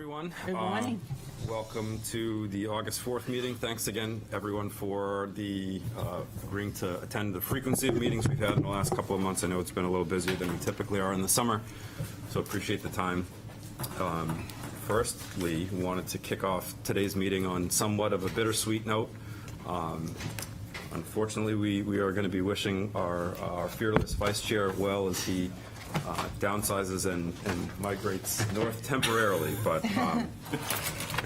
everyone. Good morning. Welcome to the August 4th meeting. Thanks again, everyone, for the agreeing to attend the frequency of meetings we've had in the last couple of months. I know it's been a little busier than we typically are in the summer, so appreciate the time. Firstly, wanted to kick off today's meeting on somewhat of a bittersweet note. Unfortunately, we are going to be wishing our fearless vice chair well as he downsizes and migrates north temporarily. But I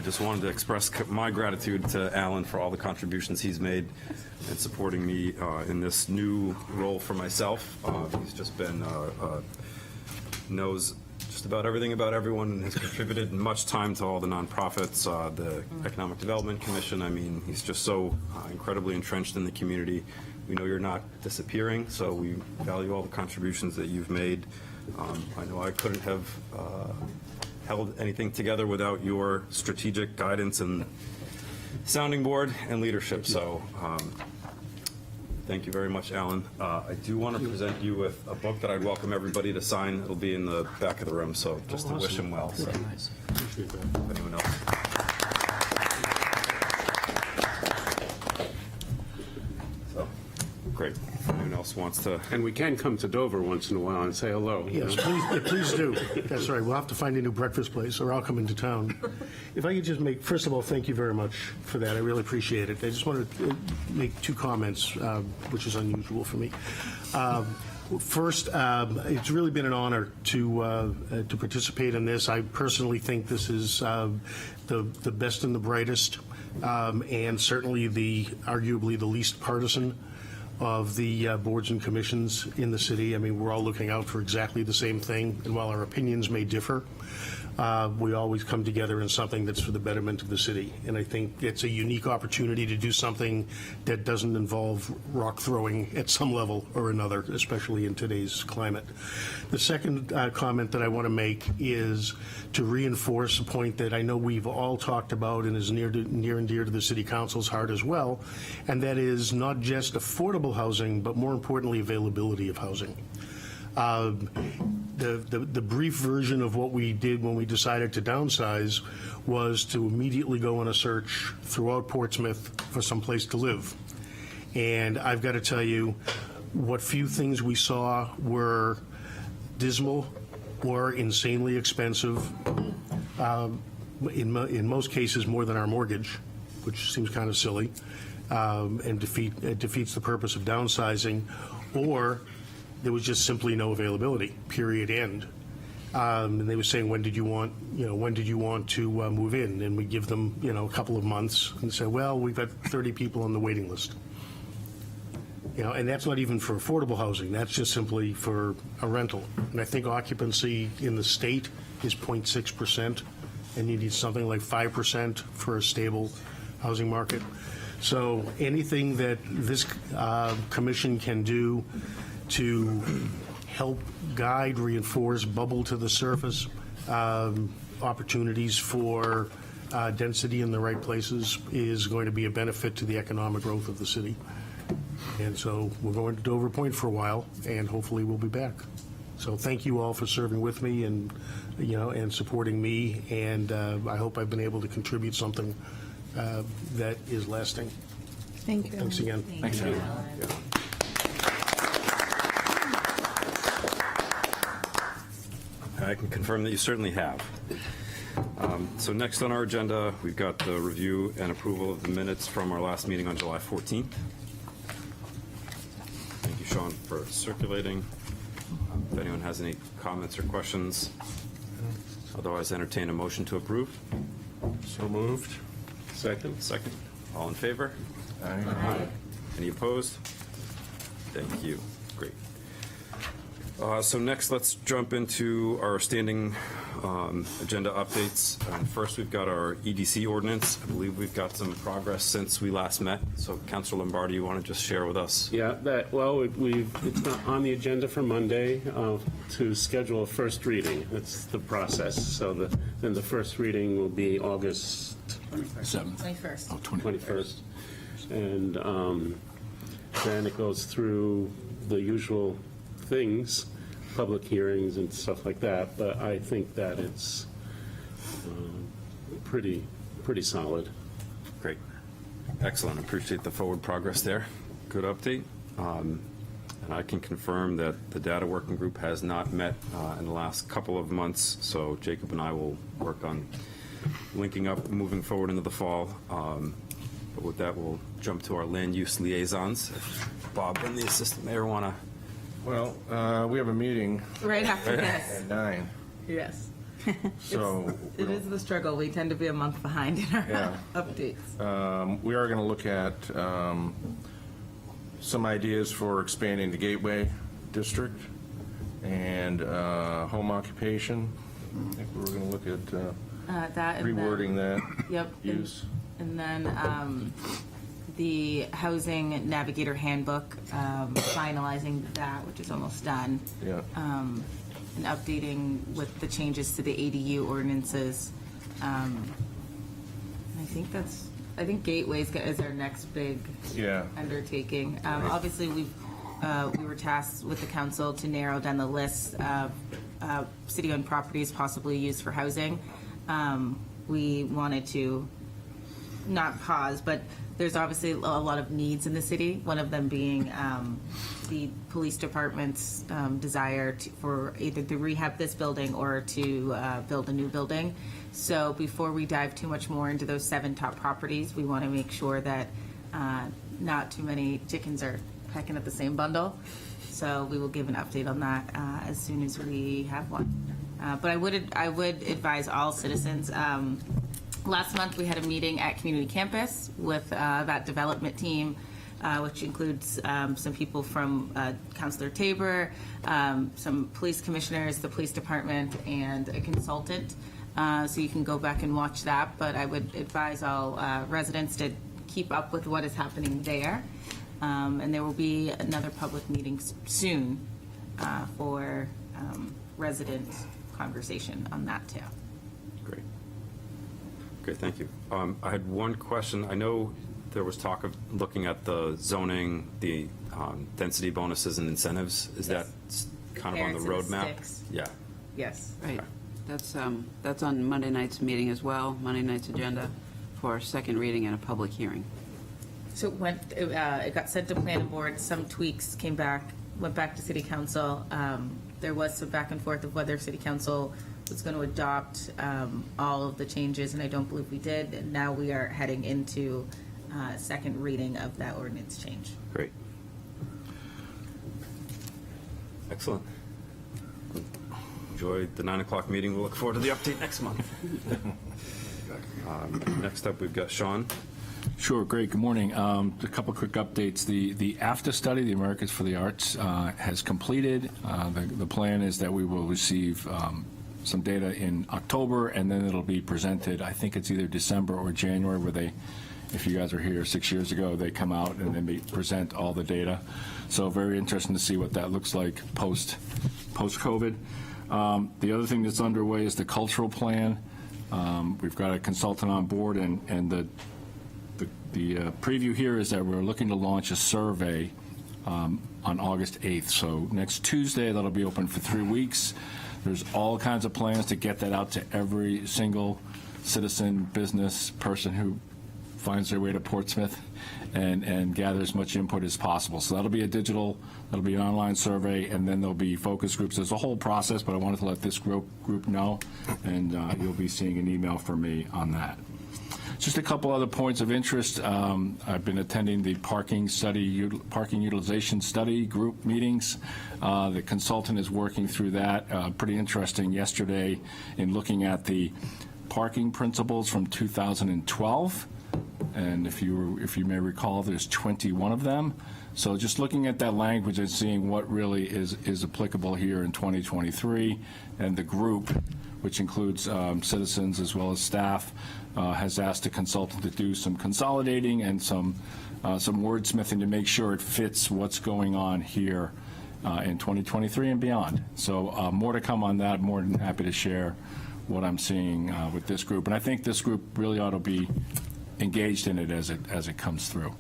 just wanted to express my gratitude to Alan for all the contributions he's made in supporting me in this new role for myself. He's just been knows just about everything about everyone and has contributed much time to all the nonprofits, the Economic Development Commission. I mean, he's just so incredibly entrenched in the community. We know you're not disappearing, so we value all the contributions that you've made. I know I couldn't have held anything together without your strategic guidance and sounding board and leadership. So thank you very much, Alan. I do want to present you with a book that I'd welcome everybody to sign. It'll be in the back of the room, so just to wish him well. So, Nice. if anyone else. So, great. If anyone else wants to. And we can come to Dover once in a while and say hello. Yes, please do. That's right. We'll have to find a new breakfast place, or I'll come into town. If I could just make, first of all, thank you very much for that. I really appreciate it. I just wanted to make two comments, which is unusual for me. First, it's really been an honor to participate in this. I personally think this is the best and the brightest, and certainly arguably the least partisan of the boards and commissions in the city. I mean, we're all looking out for exactly the same thing, and while our opinions may differ, we always come together in something that's for the betterment of the city. And I think it's a unique opportunity to do something that doesn't involve rock throwing at some level or another, especially in today's climate. The second comment that I want to make is to reinforce a point that I know we've all talked about and is near and dear to the City Council's heart as well, and that is not just affordable housing, but more importantly, availability of housing. The brief version of what we did when we decided to downsize was to immediately go on a search throughout Portsmouth for some place to live. And I've got to tell you, what few things we saw were dismal or insanely expensive, in most cases more than our mortgage, which seems kind of silly, and defeats the purpose of downsizing, or there was just simply no availability, period, end. And they were saying, when did you want to move in? And we give them, a couple of months and say, well, we've got 30 people on the waiting list. And that's not even for affordable housing. That's just simply for a rental. And I think occupancy in the state is 0.6%, and you need something like 5% for a stable housing market. So anything that this commission can do to help guide, reinforce, bubble to the surface opportunities for density in the right places is going to be a benefit to the economic growth of the city. And so we're going to Dover Point for a while, and hopefully we'll be back. So thank you all for serving with me and supporting me, and I hope I've been able to contribute something that is lasting. Thank you. Thanks again. Thank you. I can confirm that you certainly have. So next on our agenda, we've got the review and approval of the minutes from our last meeting on July 14th. Thank you, Sean, for circulating. If anyone has any comments or questions, otherwise entertain a motion to approve. So moved. Second. Second. All in favor? Aye. Any opposed? Thank you. Great. So next, let's jump into our standing agenda updates. First, we've got our EDC ordinance. I believe we've got some progress since we last met. So, Councilor Lombardi, you want to just share with us? Yeah, it's not on the agenda for Monday to schedule a first reading. That's the process. So then the first reading will be August 21st. Oh, 21st. And then it goes through the usual things, public hearings and stuff like that, but I think that it's pretty solid. Great. Excellent. Appreciate the forward progress there. Good update. And I can confirm that the data working group has not met in the last couple of months, so Jacob and I will work on linking up, moving forward into the fall. But with that, we'll jump to our land use liaisons. If Bob and the assistant mayor want to. Well, we have a meeting Right after this. at 9, Yes. so It is the struggle. We tend to be a month behind in our Yeah. updates. we are going to look at some ideas for expanding the Gateway District and home occupation. I think we're going to look at That and then- rewording that Yep. use. And then the Housing Navigator Handbook, finalizing that, which is almost done. Yeah. And updating with the changes to the ADU ordinances. And I think Gateways is our next big Yeah. undertaking. Obviously, we were tasked with the council to narrow down the list of city-owned properties possibly used for housing. We wanted to not pause, but there's obviously a lot of needs in the city, one of them being the police department's desire for either to rehab this building or to build a new building. So before we dive too much more into those 7 top properties, we want to make sure that not too many chickens are pecking at the same bundle. So we will give an update on that as soon as we have one. But I would advise all citizens. Last month, we had a meeting at Community Campus with that development team, which includes some people from Councilor Tabor, some police commissioners, the police department, and a consultant. So you can go back and watch that. But I would advise all residents to keep up with what is happening there. And there will be another public meeting soon for resident conversation on that too. Great. Great, thank you. I had one question. I know there was talk of looking at the zoning, the density bonuses and incentives. Is that kind of on the Parents and roadmap? sticks. Yeah. Yes. Right. That's on Monday night's meeting as well, Monday night's agenda for second reading and a public hearing. So it got sent to planning board, some tweaks came back, went back to city council. There was some back and forth of whether city council was going to adopt all of the changes, and I don't believe we did. And now we are heading into second reading of that ordinance change. Great. Excellent. Enjoy the 9 o'clock meeting. We'll look forward to the update next month. Next up, we've got Sean. Sure, great, good morning. A couple quick updates. The AFTA study, the Americans for the Arts, has completed. The plan is that we will receive some data in October, and then it'll be presented, I think it's either December or January, where they, if you guys were here 6 years ago, they come out and then present all the data. So very interesting to see what that looks like post-COVID. The other thing that's underway is the cultural plan. We've got a consultant on board, and the preview here is that we're looking to launch a survey on August 8th. So next Tuesday, that'll be open for 3 weeks. There's all kinds of plans to get that out to every single citizen, business, person who finds their way to Portsmouth and gather as much input as possible. So that'll be that'll be an online survey, and then there'll be focus groups. There's a whole process, but I wanted to let this group know, and you'll be seeing an email from me on that. Just a couple other points of interest. I've been attending the parking utilization study group meetings. The consultant is working through that. Pretty interesting yesterday in looking at the parking principles from 2012. And if you may recall, there's 21 of them. So just looking at that language and seeing what really is applicable here in 2023, and the group, which includes citizens as well as staff, has asked the consultant to do some consolidating and some wordsmithing to make sure it fits what's going on here in 2023 and beyond. So more to come on that. More than happy to share what I'm seeing with this group. And I think this group really ought to be engaged in it as it comes through,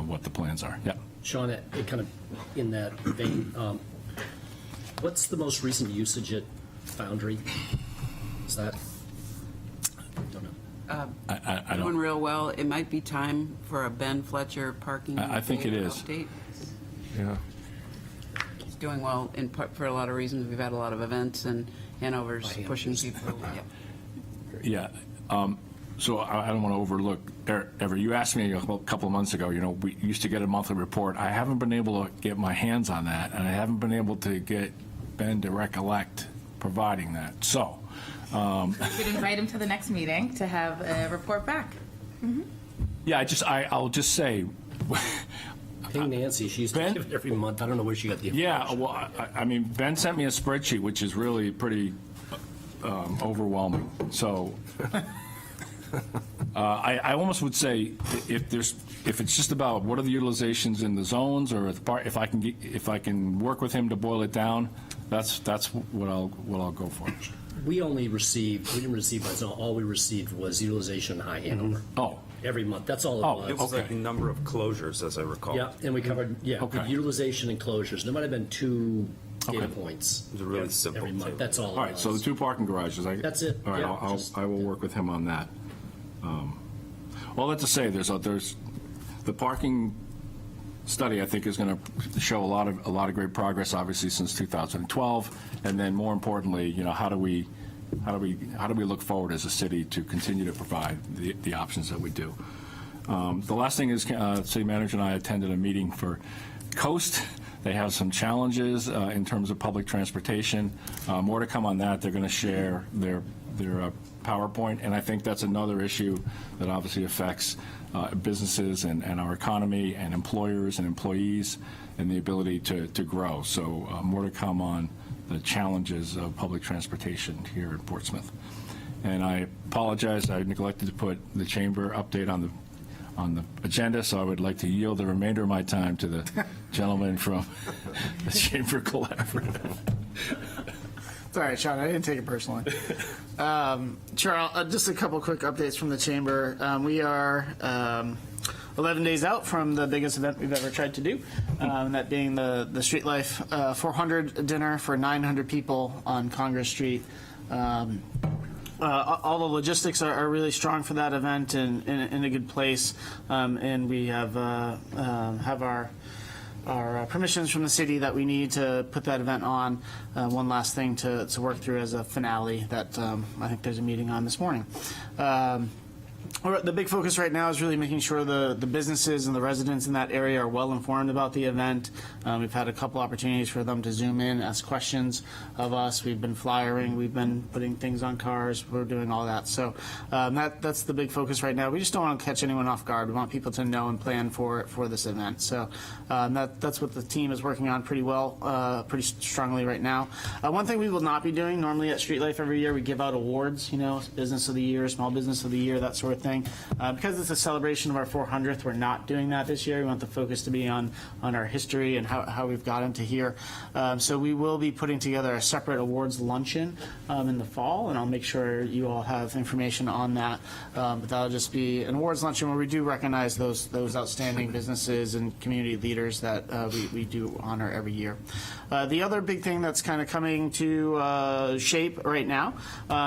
what the plans are. Yeah. Sean, kind of in that vein, what's the most recent usage at Foundry? Is that Doing real well. It might be time for a Ben Fletcher parking. I think it is. Update. Yeah. It's doing well in part for a lot of reasons. We've had a lot of events, and Hanover's pushing people. Yeah. Yeah. So I don't want to overlook, Everett, you asked me a couple of months ago, we used to get a monthly report. I haven't been able to get my hands on that, and I haven't been able to get Ben to recollect providing that. So, You should invite him to the next meeting to have a report back. yeah, I'll just say, Ping Nancy, she used to Ben? give it every month. I don't know where she got the yeah, information. well, I mean, Ben sent me a spreadsheet, which is really pretty overwhelming. So, I almost would say if it's just about what are the utilizations in the zones, or if I can work with him to boil it down, that's what I'll go for. We didn't receive by zone. All we received was utilization in High Hanover. Oh, Every month. That's all Oh, it It was. was like Okay. number of closures, as I recall. Yeah, and we covered, Okay. the utilization and closures. There might have been 2 data Okay. points. It was a really simple Every month. table. That's all it all right, so the was. 2 parking garages. That's it, All right, yeah, I will work with him on that. All that to say, there's the parking study, I think, is going to show a lot of great progress, obviously, since 2012, and then more importantly, how do we look forward as a city to continue to provide the options that we do. The last thing is, city manager and I attended a meeting for Coast. They have some challenges in terms of public transportation. More to come on that. They're going to share their PowerPoint, and I think that's another issue that obviously affects businesses and our economy and employers and employees and the ability to grow. So more to come on the challenges of public transportation here in Portsmouth. And I apologize, I neglected to put the chamber update on the agenda, so I would like to yield the remainder of my time to the gentleman from the Chamber Collaborative. It's all right, Sean. I didn't take it personally. Charles, just a couple quick updates from the chamber. We are 11 days out from the biggest event we've ever tried to do, that being the Street Life 400 dinner for 900 people on Congress Street. All the logistics are really strong for that event and in a good place, and we have our permissions from the city that we need to put that event on. One last thing to work through as a finale that I think there's a meeting on this morning. The big focus right now is really making sure the businesses and the residents in that area are well informed about the event. We've had a couple opportunities for them to zoom in, ask questions of us. We've been flyering, we've been putting things on cars, we're doing all that. So that's the big focus right now. We just don't want to catch anyone off guard. We want people to know and plan for this event. So that's what the team is working on pretty well, pretty strongly right now. One thing we will not be doing, normally at Street Life every year, we give out awards, Business of the Year, Small Business of the Year, that sort of thing. Because it's a celebration of our 400th, we're not doing that this year. We want the focus to be on our history and how we've gotten to here. So we will be putting together a separate awards luncheon in the fall, and I'll make sure you all have information on that. But that'll just be an awards luncheon where we do recognize those outstanding businesses and community leaders that we do honor every year. The other big thing that's kind of coming to shape right now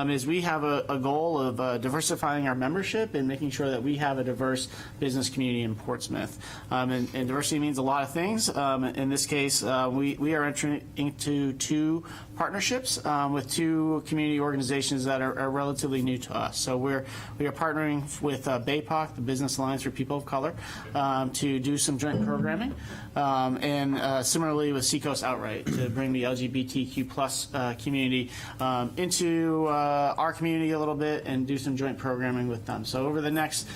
is we have a goal of diversifying our membership and making sure that we have a diverse business community in Portsmouth. And diversity means a lot of things. In this case, we are entering into 2 partnerships with 2 community organizations that are relatively new to us. So we are partnering with BAPOC, the Business Alliance for People of Color, to do some joint programming, and similarly with Seacoast Outright to bring the LGBTQ+ community into our community a little bit and do some joint programming with them. So over the next,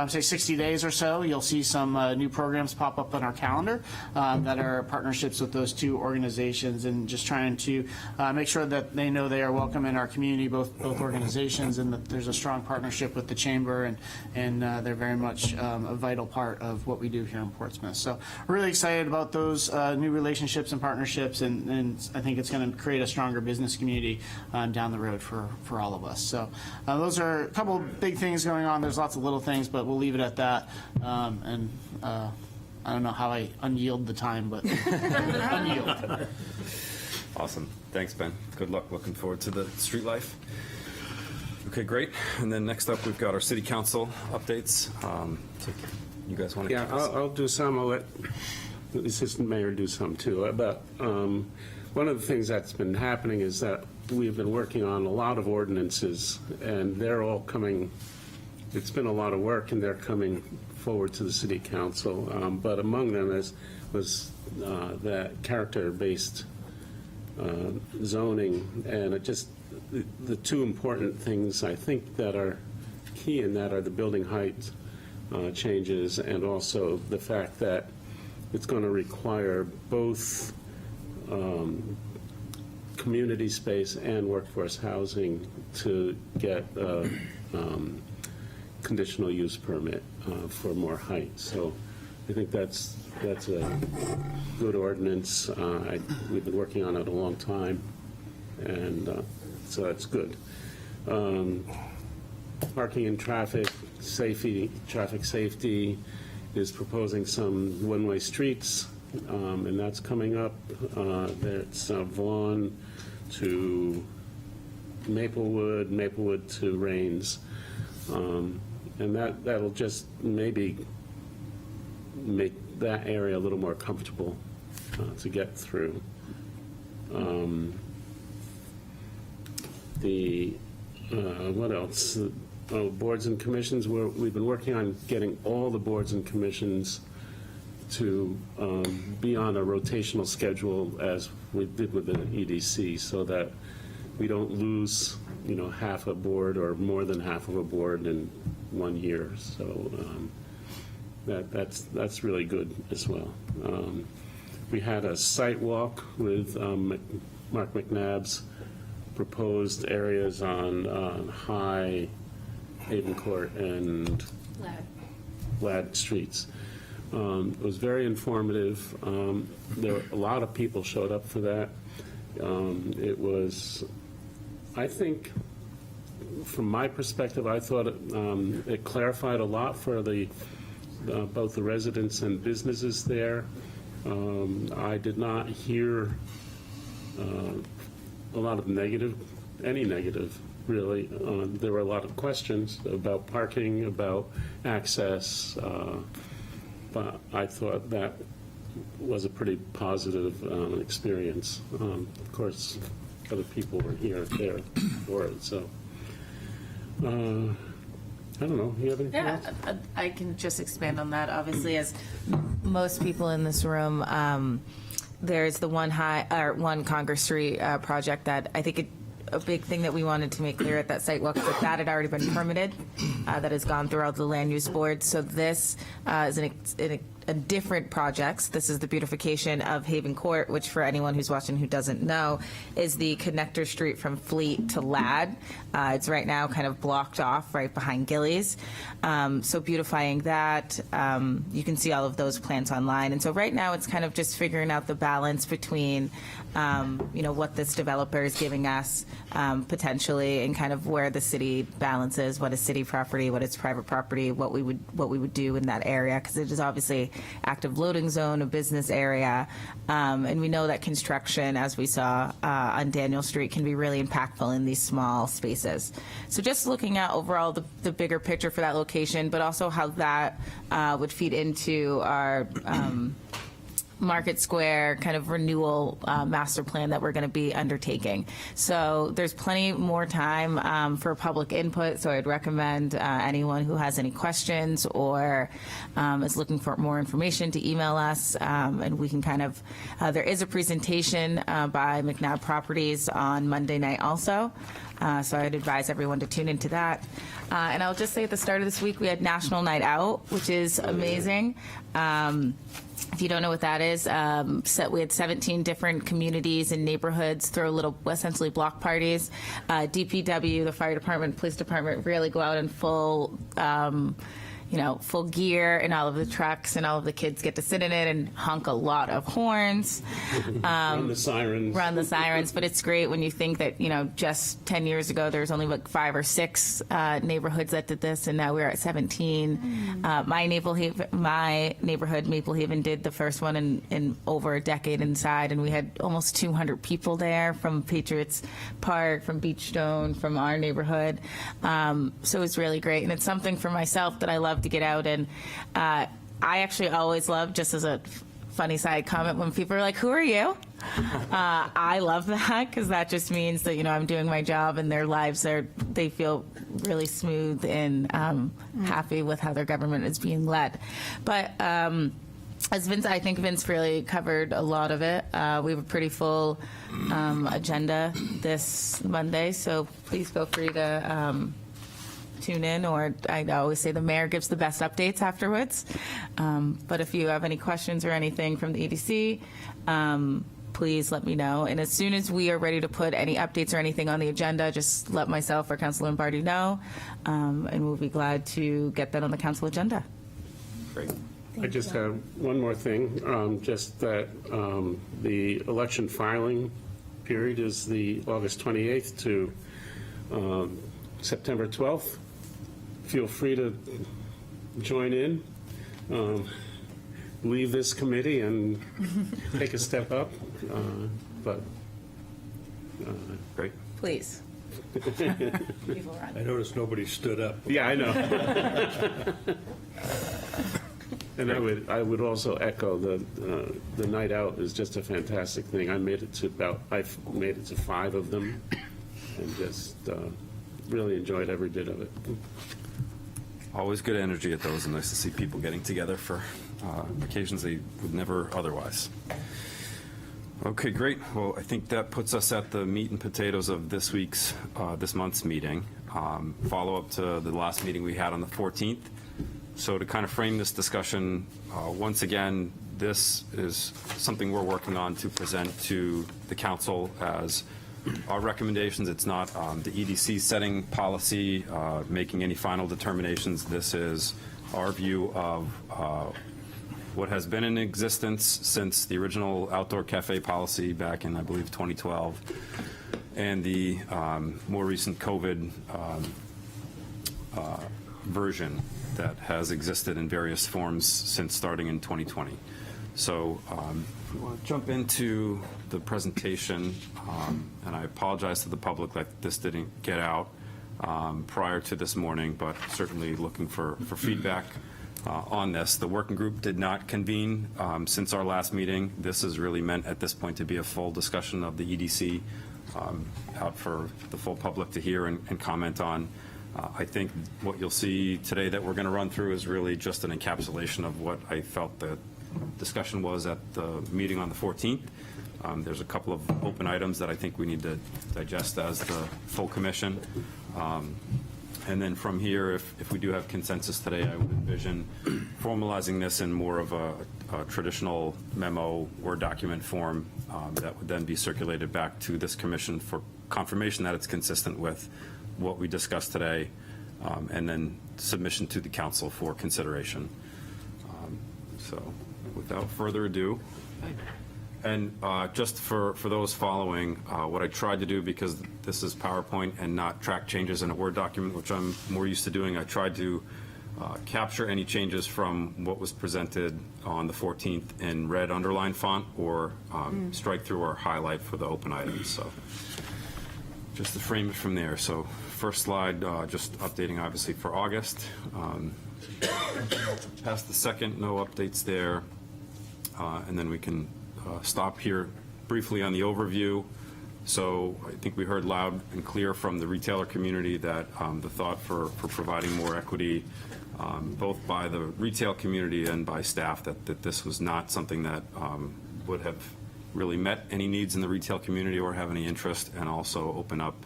say, 60 days or so, you'll see some new programs pop up on our calendar that are partnerships with those 2 organizations, and just trying to make sure that they know they are welcome in our community, both organizations, and that there's a strong partnership with the Chamber, and they're very much a vital part of what we do here in Portsmouth. So we're really excited about those new relationships and partnerships, and I think it's going to create a stronger business community down the road for all of us. So those are a couple of big things going on. There's lots of little things, but we'll leave it at that. And I don't know how I unyield the time, but unyield. Awesome. Thanks, Ben. Good luck. Looking forward to the Street Life. Okay, great. And then next up, we've got our city council updates. So you guys want to? Yeah, I'll do some. I'll let the assistant mayor do some too. But one of the things that's been happening is that we've been working on a lot of ordinances, and they're all coming. It's been a lot of work, and they're coming forward to the city council. But among them was that character-based zoning, and it just the two important things I think that are key in that are the building height changes, and also the fact that it's going to require both community space and workforce housing to get a conditional use permit for more height. So I think that's a good ordinance. We've been working on it a long time, and so that's good. Parking and traffic safety is proposing some one-way streets, and that's coming up. That's Vaughan to Maplewood to Rains. And that'll just maybe make that area a little more comfortable to get through. What else? Boards and commissions. We've been working on getting all the boards and commissions to be on a rotational schedule as we did with the EDC, so that we don't lose, half a board or more than half of a board in 1 year. So that's really good as well. We had a site walk with Mark McNabb's proposed areas on High, Haven Court, and Ladd Streets. It was very informative. There were a lot of people showed up for that. It was, I think, from my perspective, I thought it clarified a lot for both the residents and businesses there. I did not hear a lot of any negative, really. There were a lot of questions about parking, about access, but I thought that was a pretty positive experience. Of course, other people were there for it, so. I don't know, you have anything else? I can just expand on that. Obviously, as most people in this room, there's the one Congress Street project that I think a big thing that we wanted to make clear at that site walk is that had already been permitted, that has gone through all the land use boards. So this is a different project. This is the beautification of Haven Court, which for anyone who's watching who doesn't know, is the connector street from Fleet to Ladd. It's right now kind of blocked off right behind Gillies. So beautifying that, you can see all of those plans online. And so right now it's kind of just figuring out the balance between, what this developer is giving us potentially, and kind of where the city balances what is city property, what is private property, what we would do in that area, because it is obviously active loading zone, a business area, and we know that construction, as we saw on Daniel Street, can be really impactful in these small spaces. So just looking at overall the bigger picture for that location, but also how that would feed into our Market Square kind of renewal master plan that we're going to be undertaking. So there's plenty more time for public input, so I'd recommend anyone who has any questions or is looking for more information to email us, and we can kind of, there is a presentation by McNabb Properties on Monday night also. So I'd advise everyone to tune into that. And I'll just say at the start of this week, we had National Night Out, which is amazing. If you don't know what that is, we had 17 different communities and neighborhoods throw little, essentially block parties. DPW, the fire department, police department really go out in full, full gear in all of the trucks, and all of the kids get to sit in it and honk a lot of horns. Run the sirens. Run the sirens, but it's great when you think that, just 10 years ago, there was only like 5 or 6 neighborhoods that did this, and now we're at 17. My neighborhood, Maple Haven, did the first one in over a decade inside, and we had almost 200 people there from Patriots Park, from Beachstone, from our neighborhood. So it's really great, and it's something for myself that I love to get out, and I actually always love, just as a funny side comment, when people are like, "Who are you?" I love that, because that just means that I'm doing my job, and their lives they feel really smooth and happy with how their government is being led. But as I think Vince really covered a lot of it. We have a pretty full agenda this Monday, so please feel free to tune in, or I always say the mayor gives the best updates afterwards. But if you have any questions or anything from the EDC, please let me know. And as soon as we are ready to put any updates or anything on the agenda, just let myself or Councilor Lombardi know, and we'll be glad to get that on the council agenda. Great. I just have one more thing, just that the election filing period is the August 28th to September 12th. Feel free to join in, leave this committee and take a step up, but Great. Please. People run. I noticed nobody stood up. yeah, I know. And I would also echo the night out is just a fantastic thing. I've made it to 5 of them, and just really enjoyed every bit of it. Always good energy at those, and nice to see people getting together for occasions they would never otherwise. Okay, great. Well, I think that puts us at the meat and potatoes of this month's meeting. Follow up to the last meeting we had on the 14th. So to kind of frame this discussion, once again, this is something we're working on to present to the council as our recommendations. It's not the EDC setting policy, making any final determinations. This is our view of what has been in existence since the original outdoor cafe policy back in, I believe, 2012, and the more recent COVID version that has existed in various forms since starting in 2020. So we want to jump into the presentation, and I apologize to the public that this didn't get out prior to this morning, but certainly looking for feedback on this. The working group did not convene since our last meeting. This is really meant at this point to be a full discussion of the EDC out for the full public to hear and comment on. I think what you'll see today that we're going to run through is really just an encapsulation of what I felt the discussion was at the meeting on the 14th. There's a couple of open items that I think we need to digest as the full commission. And then from here, if we do have consensus today, I would envision formalizing this in more of a traditional memo Word document form that would then be circulated back to this commission for confirmation that it's consistent with what we discussed today, and then submission to the council for consideration. So without further ado, and just for those following, what I tried to do, because this is PowerPoint and not track changes in a Word document, which I'm more used to doing, I tried to capture any changes from what was presented on the 14th in red underline font, or strike through or highlight for the open items. So just to frame it from there. So first slide, just updating obviously for August. Past the second, no updates there. And then we can stop here briefly on the overview. So I think we heard loud and clear from the retailer community that the thought for providing more equity, both by the retail community and by staff, that this was not something that would have really met any needs in the retail community or have any interest, and also open up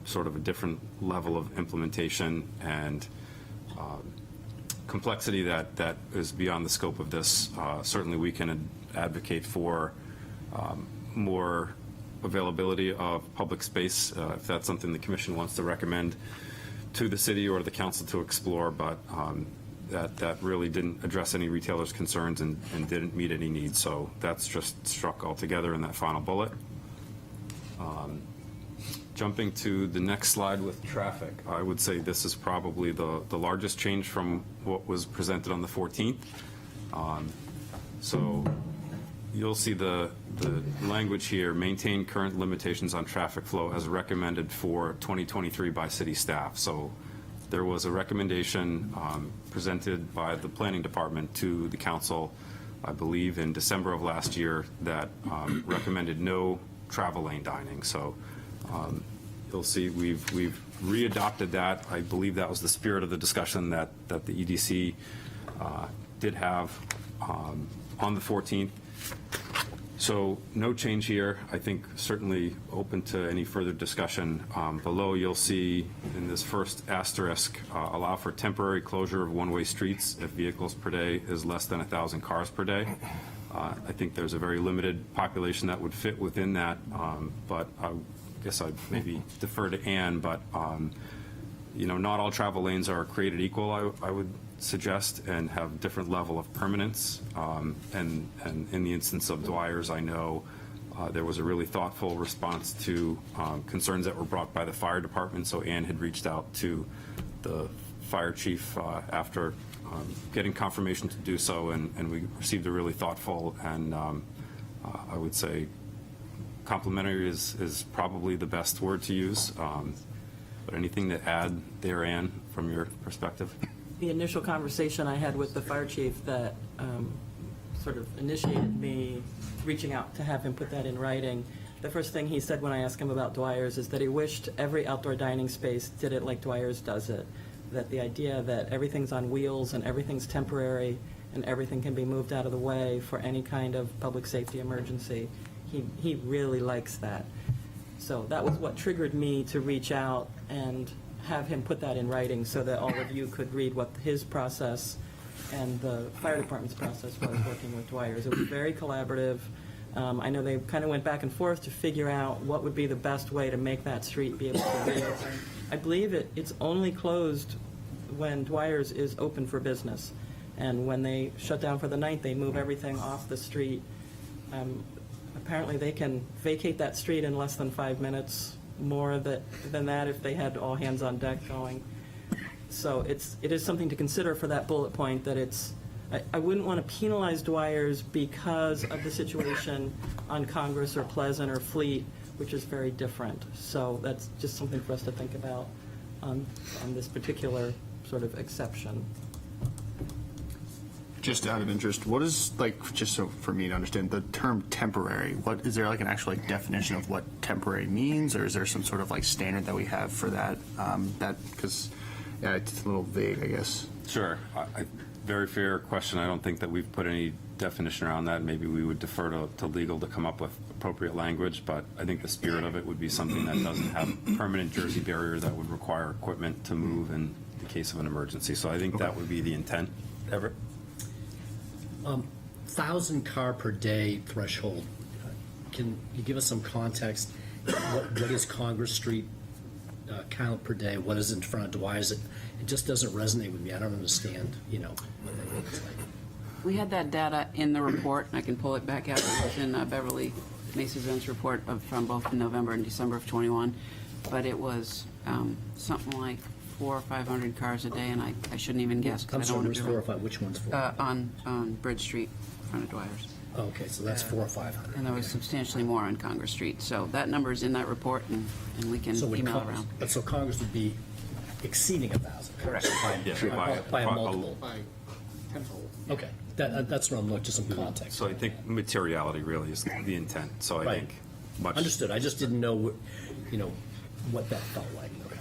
sort of a different level of implementation and complexity that is beyond the scope of this. Certainly we can advocate for more availability of public space if that's something the commission wants to recommend. to the city or the council to explore, but that really didn't address any retailers' concerns and didn't meet any needs. So that's just struck altogether in that final bullet. Jumping to the next slide with traffic, I would say this is probably the largest change from what was presented on the 14th. So you'll see the language here, maintain current limitations on traffic flow as recommended for 2023 by city staff. So there was a recommendation presented by the planning department to the council, I believe in December of last year, that recommended no travel lane dining. So you'll see we've readopted that. I believe that was the spirit of the discussion that the EDC did have on the 14th. So no change here. I think certainly open to any further discussion. Below you'll see in this first asterisk, allow for temporary closure of one-way streets if vehicles per day is less than 1,000 cars per day. I think there's a very limited population that would fit within that, but I guess I'd maybe defer to Ann, but not all travel lanes are created equal, I would suggest, and have different level of permanence. And in the instance of Dwyer's, I know there was a really thoughtful response to concerns that were brought by the fire department. So Ann had reached out to the fire chief after getting confirmation to do so, and we received a really thoughtful and I would say complimentary is probably the best word to use. But anything to add there, Ann, from your perspective? The initial conversation I had with the fire chief that sort of initiated me reaching out to have him put that in writing, the first thing he said when I asked him about Dwyer's is that he wished every outdoor dining space did it like Dwyer's does it. That the idea that everything's on wheels and everything's temporary and everything can be moved out of the way for any kind of public safety emergency, he really likes that. So that was what triggered me to reach out and have him put that in writing so that all of you could read what his process and the fire department's process was working with Dwyer's. It was very collaborative. I know they kind of went back and forth to figure out what would be the best way to make that street be able to reopen. I believe it's only closed when Dwyer's is open for business. And when they shut down for the night, they move everything off the street. Apparently they can vacate that street in less than 5 minutes, more than that if they had all hands on deck going. So it is something to consider for that bullet point, that I wouldn't want to penalize Dwyer's because of the situation on Congress or Pleasant or Fleet, which is very different. So that's just something for us to think about on this particular sort of exception. Just out of interest, what is, just so for me to understand, the term temporary, what is there an actual definition of what temporary means, or is there some sort of standard that we have for that? Because it's a little vague, I guess. Sure. Very fair question. I don't think that we've put any definition around that. Maybe we would defer to legal to come up with appropriate language, but I think the spirit of it would be something that doesn't have permanent Jersey barrier that would require equipment to move in the case of an emergency. So I think that would be the intent. Everett? 1,000 car per day threshold. Can you give us some context? What is Congress Street count per day? What is in front of Dwyer's? It just doesn't resonate with me. I don't understand, what that means. We had that data in the report, and I can pull it back out. It was in Beverly Mason-Venn's report from both November and December of 21. But it was something like 400 or 500 cars a day, and I shouldn't even guess. I'm sorry, where's 4 or 5? Which one's 4? On Bridge Street, in front of Dwyer's. Oh, okay, so that's 400 or 500. And there was substantially more on Congress Street. So that number is in that report, and we can So would email Congress, around. so Congress would be exceeding 1,000. Correct. By a multiple. Okay, that's what I'm looking, just some context. So I think materiality really is the intent. So I Right. think much. Understood. I just didn't know, what that felt like. Okay.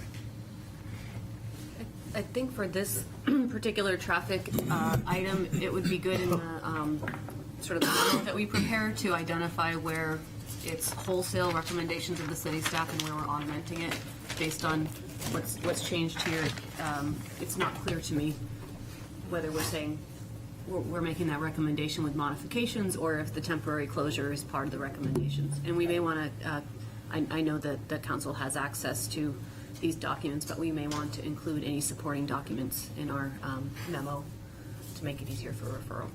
I think for this particular traffic item, it would be good in the sort of the memo that we prepare to identify where it's wholesale recommendations of the city staff and where we're augmenting it based on what's changed here. It's not clear to me whether we're saying we're making that recommendation with modifications or if the temporary closure is part of the recommendations. And we may want to, I know that the council has access to these documents, but we may want to include any supporting documents in our memo to make it easier for referral.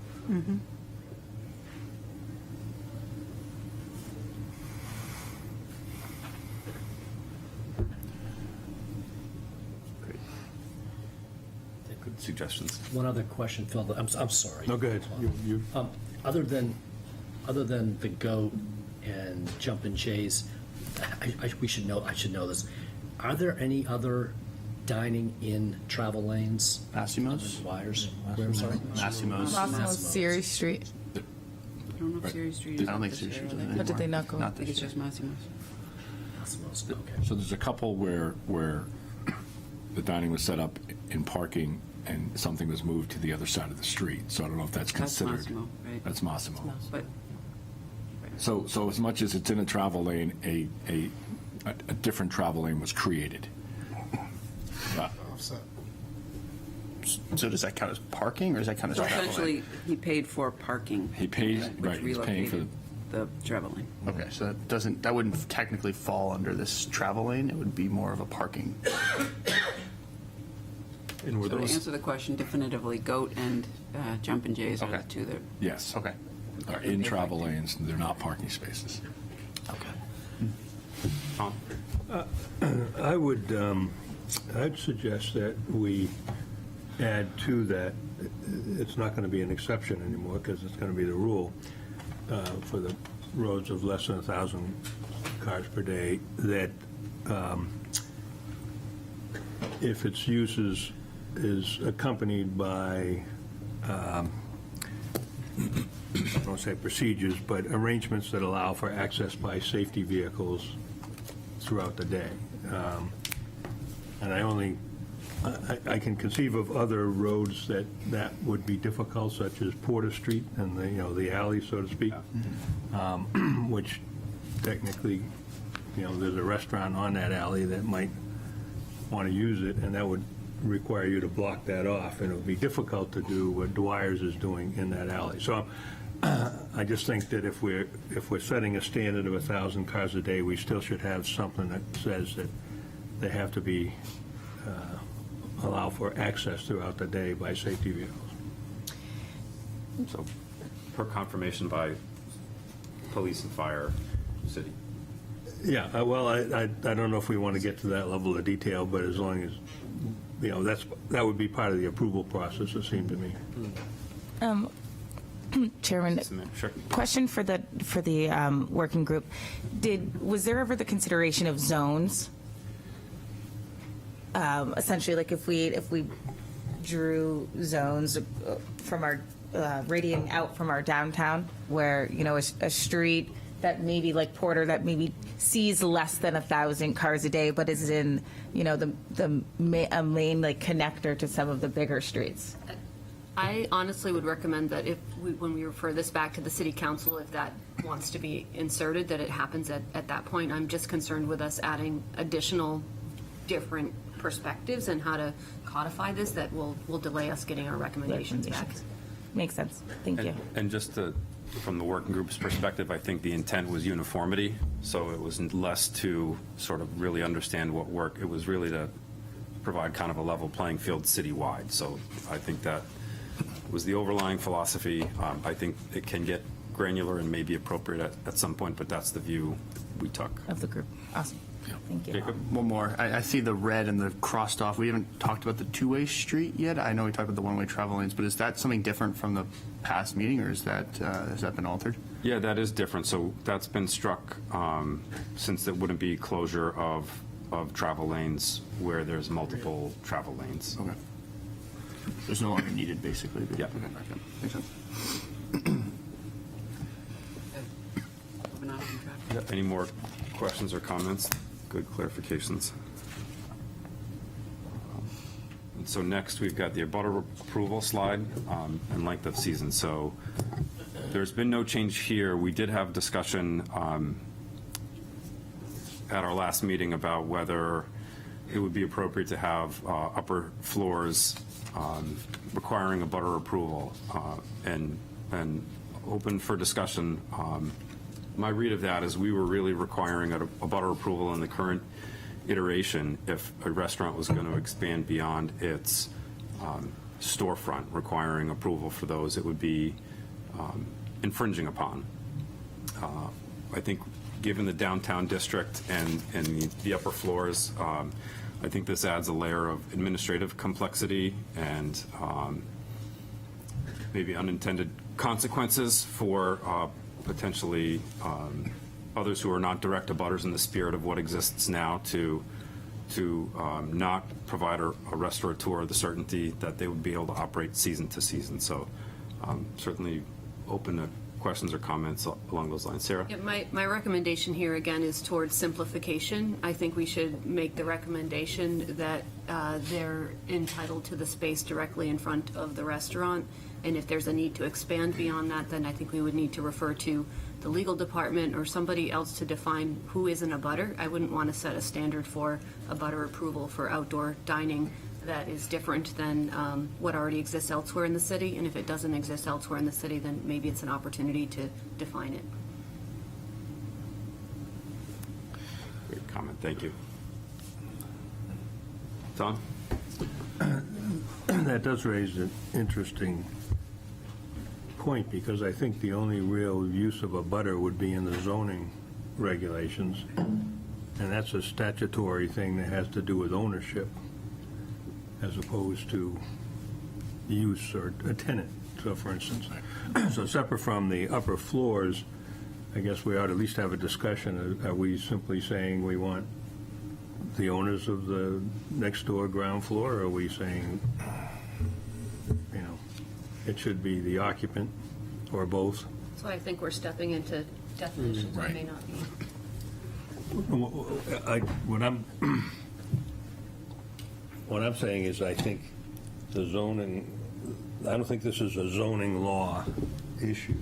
Good suggestions. One other question, Phil, I'm sorry. No, go ahead. You- Other than the goat and jumping jays, I should know this. Are there any other dining in travel lanes? Massimo's? Wires? Where, I'm sorry? Massimo's. Massimo's Series Street. I don't know if Series Street I is. don't think this Series year, Street's are in they? it. But did they not go? Not I think this it's year. just Massimo's. Massimo's, okay. So there's a couple where the dining was set up in parking and something was moved to the other side of the street. So I don't know if that's That's considered. Massimo, right? That's Massimo. But So as much as it's in a travel lane, a different travel lane was created. So does that count as parking, or does that count as so travel lane? essentially, he paid for parking. He pays, which right, he's paying for relocated the travel lane. Okay, so that wouldn't technically fall under this travel lane. It would be more of a parking. And were So to those, answer the question definitively, goat and jumping jays are the Okay. two that. yes. Okay. Are in travel lanes, they're not parking spaces. Tom? I'd suggest that we add to that, it's not going to be an exception anymore because it's going to be the rule for the roads of less than 1,000 cars per day, that if its use is accompanied by, I don't want to say procedures, but arrangements that allow for access by safety vehicles throughout the day. And I can conceive of other roads that would be difficult, such as Porter Street and the alley, so to speak, which technically, there's a restaurant on that alley that might want to use it, and that would require you to block that off, and it would be difficult to do what Dwyer's is doing in that alley. So I just think that if we're setting a standard of 1,000 cars a day, we still should have something that says that they have to be, allow for access throughout the day by safety vehicles. So, per confirmation by police and fire, city. Yeah, well, I don't know if we want to get to that level of detail, but as long as, that would be part of the approval process, it seemed to me. Chairman, Sure. question for the working group. Was there ever the consideration of zones? Essentially, like if we drew zones from our radiating out from our downtown, where a street that maybe like Porter that maybe sees less than 1,000 cars a day, but is in a main like connector to some of the bigger streets. I honestly would recommend that when we refer this back to the city council, if that wants to be inserted, that it happens at that point. I'm just concerned with us adding additional different perspectives and how to codify this that will delay us getting our recommendations back. Makes sense. Thank you. And just from the working group's perspective, I think the intent was uniformity, so it was less to sort of really understand what work, it was really to provide kind of a level playing field citywide. So I think that was the overlying philosophy. I think it can get granular and may be appropriate at some point, but that's the view we took. Of the group. Awesome. Thank you. Jacob? One more. I see the red and the crossed off. We haven't talked about the two-way street yet. I know we talked about the one-way travel lanes, but is that something different from the past meeting, or has that been altered? Yeah, that is different. So that's been struck since it wouldn't be closure of travel lanes where there's multiple travel lanes. Okay. There's no longer needed, basically. Yeah. Okay. Makes sense. Moving on from traffic. Any more questions or comments? Good clarifications. And so next, we've got the abutter approval slide and length of season. So there's been no change here. We did have discussion at our last meeting about whether it would be appropriate to have upper floors requiring abutter approval and open for discussion. My read of that is we were really requiring a butter approval in the current iteration, if a restaurant was going to expand beyond its storefront, requiring approval for those, it would be infringing upon. I think, given the downtown district and the upper floors, I think this adds a layer of administrative complexity and maybe unintended consequences for potentially others who are not direct abutters in the spirit of what exists now to not provide a restaurateur the certainty that they would be able to operate season to season. So certainly open to questions or comments along those lines. Sarah? Yeah, my recommendation here, again, is towards simplification. I think we should make the recommendation that they're entitled to the space directly in front of the restaurant, and if there's a need to expand beyond that, then I think we would need to refer to the legal department or somebody else to define who is an abutter. I wouldn't want to set a standard for abutter approval for outdoor dining that is different than what already exists elsewhere in the city, and if it doesn't exist elsewhere in the city, then maybe it's an opportunity to define it. Great comment, thank you. Tom? That does raise an interesting point, because I think the only real use of a butter would be in the zoning regulations, and that's a statutory thing that has to do with ownership as opposed to use or a tenant. So, for instance, so separate from the upper floors, I guess we ought to at least have a discussion. Are we simply saying we want the owners of the next door ground floor, or are we saying, you know, it should be the occupant, or both? So I think we're stepping into definitions that may not be. What I'm saying is, I think the zoning, I don't think this is a zoning law issue,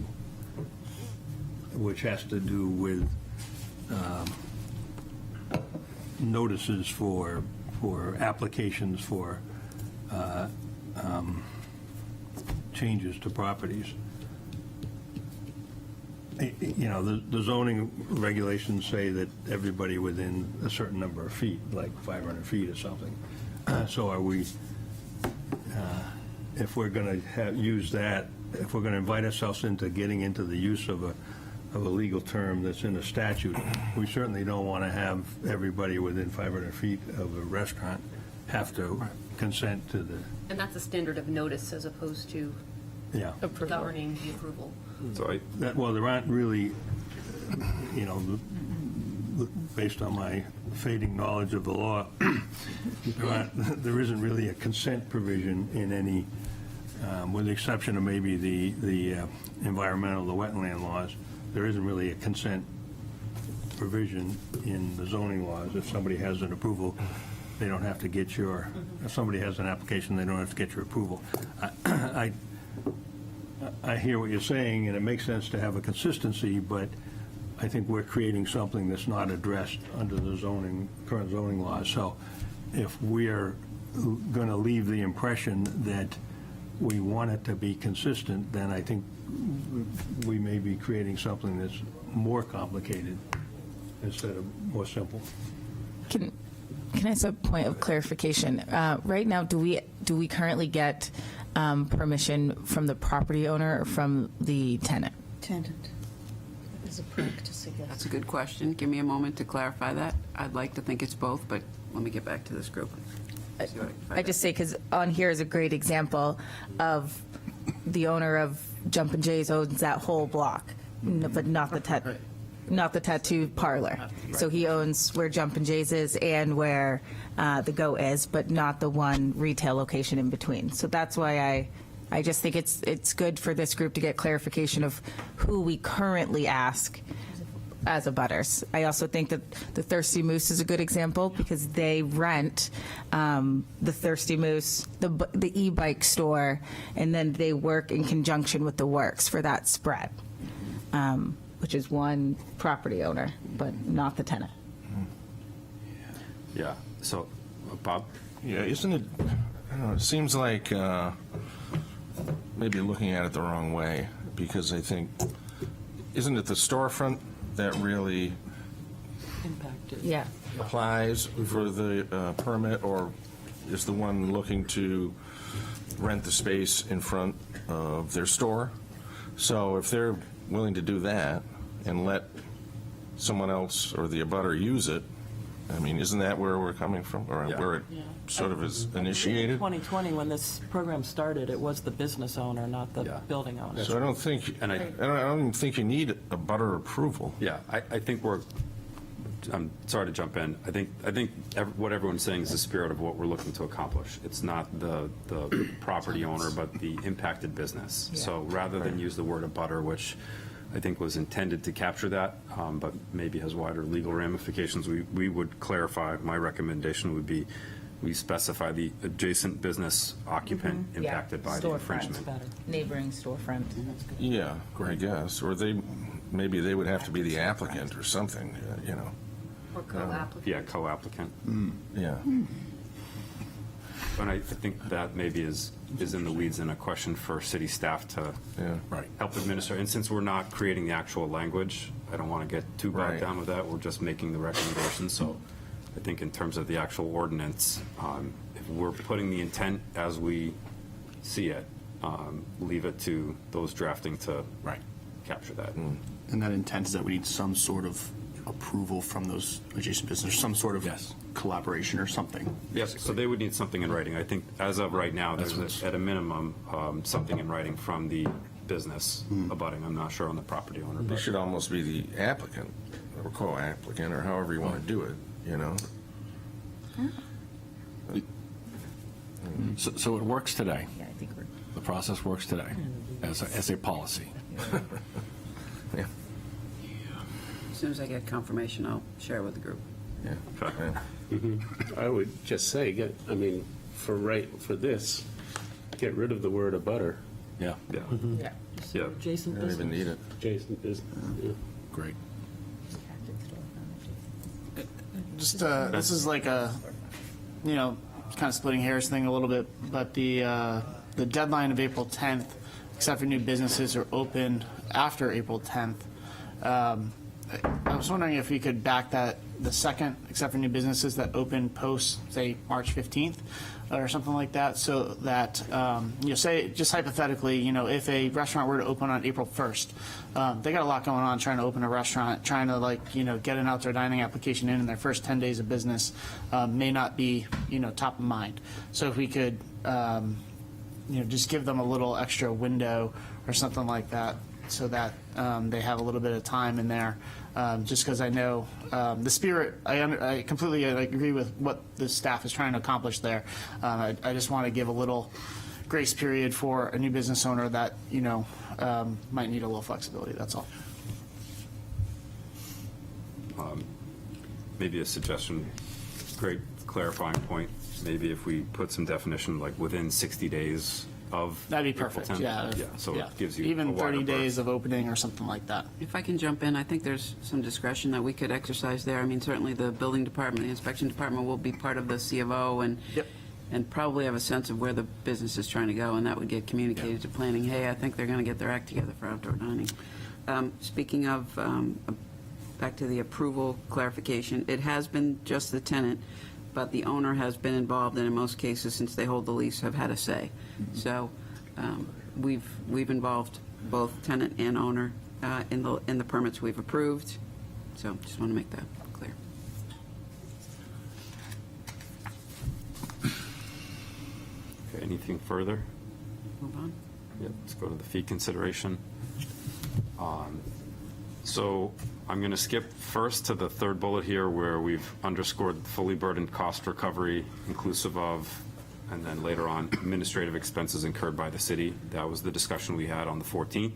which has to do with notices for applications for changes to properties. You know, the zoning regulations say that everybody within a certain number of feet, like 500 feet or something. So are we, if we're going to use that, if we're going to invite ourselves into getting into the use of a legal term that's in a statute, we certainly don't want to have everybody within 500 feet of a restaurant have to consent to the, And that's a standard of notice as opposed to yeah. governing the approval. So Well, there aren't really, you know, based on my fading knowledge of the law, there isn't really a consent provision in any, with the exception of maybe the environmental, the wetland laws, there isn't really a consent provision in the zoning laws. If somebody has an approval, they don't have to get your, if somebody has an application, they don't have to get your approval. I hear what you're saying, and it makes sense to have a consistency, but I think we're creating something that's not addressed under the current zoning laws. So if we're going to leave the impression that we want it to be consistent, then I think we may be creating something that's more complicated instead of more simple. Can I ask a point of clarification? Right now, do we currently get permission from the property owner or from the tenant? Tenant. As a practice, I guess. That's a good question. Give me a moment to clarify that. I'd like to think it's both, but let me get back to this group. I just say because on here is a great example of the owner of Jumpin' Jay's owns that whole block, but not the tattoo parlor. So he owns where Jumpin' Jay's is and where the Go is, but not the one retail location in between. So that's why I just think it's good for this group to get clarification of who we currently ask as abutters. I also think that the Thirsty Moose is a good example because they rent the Thirsty Moose, the e-bike store, and then they work in conjunction with the Works for that spread, which is one property owner, but not the tenant. yeah, so Bob? Yeah, isn't it, I don't know, it seems like maybe looking at it the wrong way, because I think, isn't it the storefront that really Impacted. Yeah. applies for the permit, or is the one looking to rent the space in front of their store? So if they're willing to do that and let someone else or the abutter use it, I mean, isn't that where we're coming from, or where it sort of is initiated? 2020, when this program started, it was the business owner, not the Yeah. building owner. So I don't think, And I don't even think you need a butter approval. Yeah, I think I'm sorry to jump in. I think what everyone's saying is the spirit of what we're looking to accomplish. It's not the property owner, but the impacted business. So rather than use the word abutter, which I think was intended to capture that, but maybe has wider legal ramifications, we would clarify, my recommendation would be, we specify the adjacent business occupant impacted by the Storefront. infringement. Better. Neighboring storefront. Yeah, I guess, or maybe they would have to be the applicant or something, you know. Or co-applicant. Yeah, co-applicant. Yeah. And I think that maybe is in the weeds and a question for city staff to help administer. And since we're not creating the actual language, I don't want to get too bogged Right. down with that. We're just making the recommendations. So I think in terms of the actual ordinance, if we're putting the intent as we see it, leave it to those drafting to capture that. And that intent is that we need some sort of approval from those adjacent businesses, some sort of collaboration or something. Yes, so they would need something in writing. I think as of right now, That's there's at a minimum, something in writing from the business abutting. I'm not sure on the property owner. They but- should almost be the applicant, or co-applicant, or however you want to do it, you know? So it works today. Yeah, I think we're. The process works today as a policy. Yeah. As soon as I get confirmation, I'll share it with the group. Yeah. I would just say, for this, get rid of the word abutter. Yeah. Yeah. Yeah. Yeah. Adjacent Don't even business. need it. Jason is, Great. Just, this is like a, kind of splitting hairs thing a little bit, but the deadline of April 10th, except for new businesses, are open after April 10th. I was wondering if we could back that, the second, except for new businesses that open post, say, March 15th or something like that, so that, say, just hypothetically, if a restaurant were to open on April 1st, they got a lot going on trying to open a restaurant, trying to, get an outdoor dining application in their first 10 days of business may not be, top of mind. So if we could, just give them a little extra window or something like that, so that they have a little bit of time in there. Just because I know the spirit, I completely agree with what the staff is trying to accomplish there. I just want to give a little grace period for a new business owner that, might need a little flexibility, that's all. Maybe a suggestion, great clarifying point, maybe if we put some definition, like within 60 days of. That'd be April perfect, 10th. yeah. Yeah, so it gives you. Even a wider 30 berth. days of opening or something like that. If I can jump in, I think there's some discretion that we could exercise there. I mean, certainly the building department, the inspection department will be part of the C of O and probably have a sense of where the business is trying to go, and that would get communicated to planning. Hey, I think they're going to get their act together for outdoor dining. Speaking of, back to the approval clarification, it has been just the tenant, but the owner has been involved, and in most cases, since they hold the lease, have had a say. So we've involved both tenant and owner in the permits we've approved. So just want to make that clear. Okay, anything further? Move on. Yep, let's go to the fee consideration. So I'm going to skip first to the third bullet here where we've underscored fully burdened cost recovery inclusive of, and then later on, administrative expenses incurred by the city. That was the discussion we had on the 14th,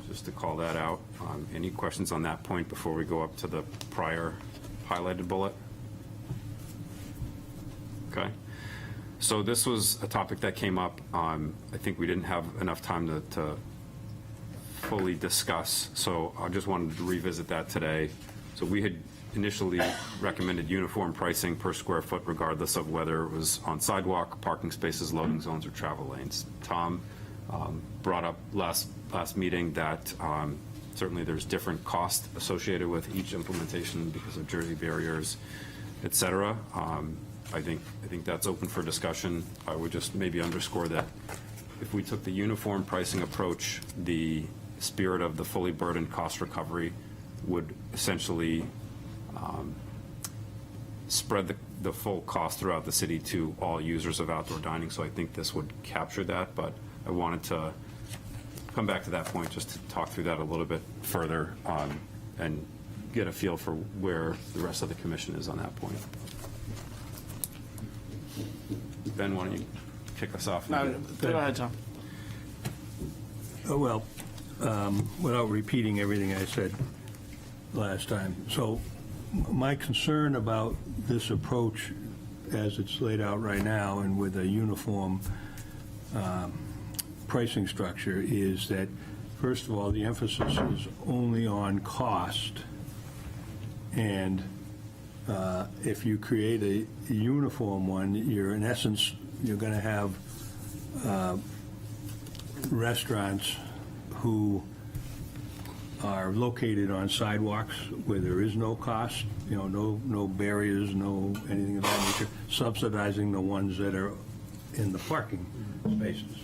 just to call that out. Any questions on that point before we go up to the prior highlighted bullet? Okay. So this was a topic that came up. I think we didn't have enough time to fully discuss, so I just wanted to revisit that today. So we had initially recommended uniform pricing per square foot regardless of whether it was on sidewalk, parking spaces, loading zones, or travel lanes. Tom brought up last meeting that Certainly, there's different costs associated with each implementation because of Jersey barriers, et cetera. I think that's open for discussion. I would just maybe underscore that if we took the uniform pricing approach, the spirit of the fully burdened cost recovery would essentially spread the full cost throughout the city to all users of outdoor dining. So I think this would capture that, but I wanted to come back to that point just to talk through that a little bit further and get a feel for where the rest of the commission is on that point. Ben, why don't you kick us off? No, go ahead, Tom. Oh, well, without repeating everything I said last time, so my concern about this approach as it's laid out right now and with a uniform pricing structure is that, first of all, the emphasis is only on cost, and if you create a uniform one, you're in essence, you're going to have restaurants who are located on sidewalks where there is no cost, no barriers, no anything of that nature, subsidizing the ones that are in the parking spaces.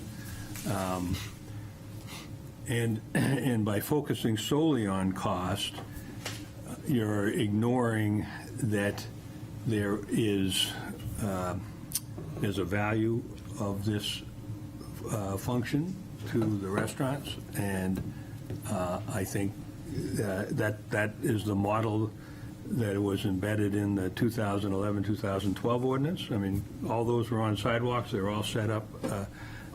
And by focusing solely on cost, you're ignoring that there's a value of this function to the restaurants, and I think that is the model that was embedded in the 2011-2012 ordinance. I mean, all those were on sidewalks. They were all set up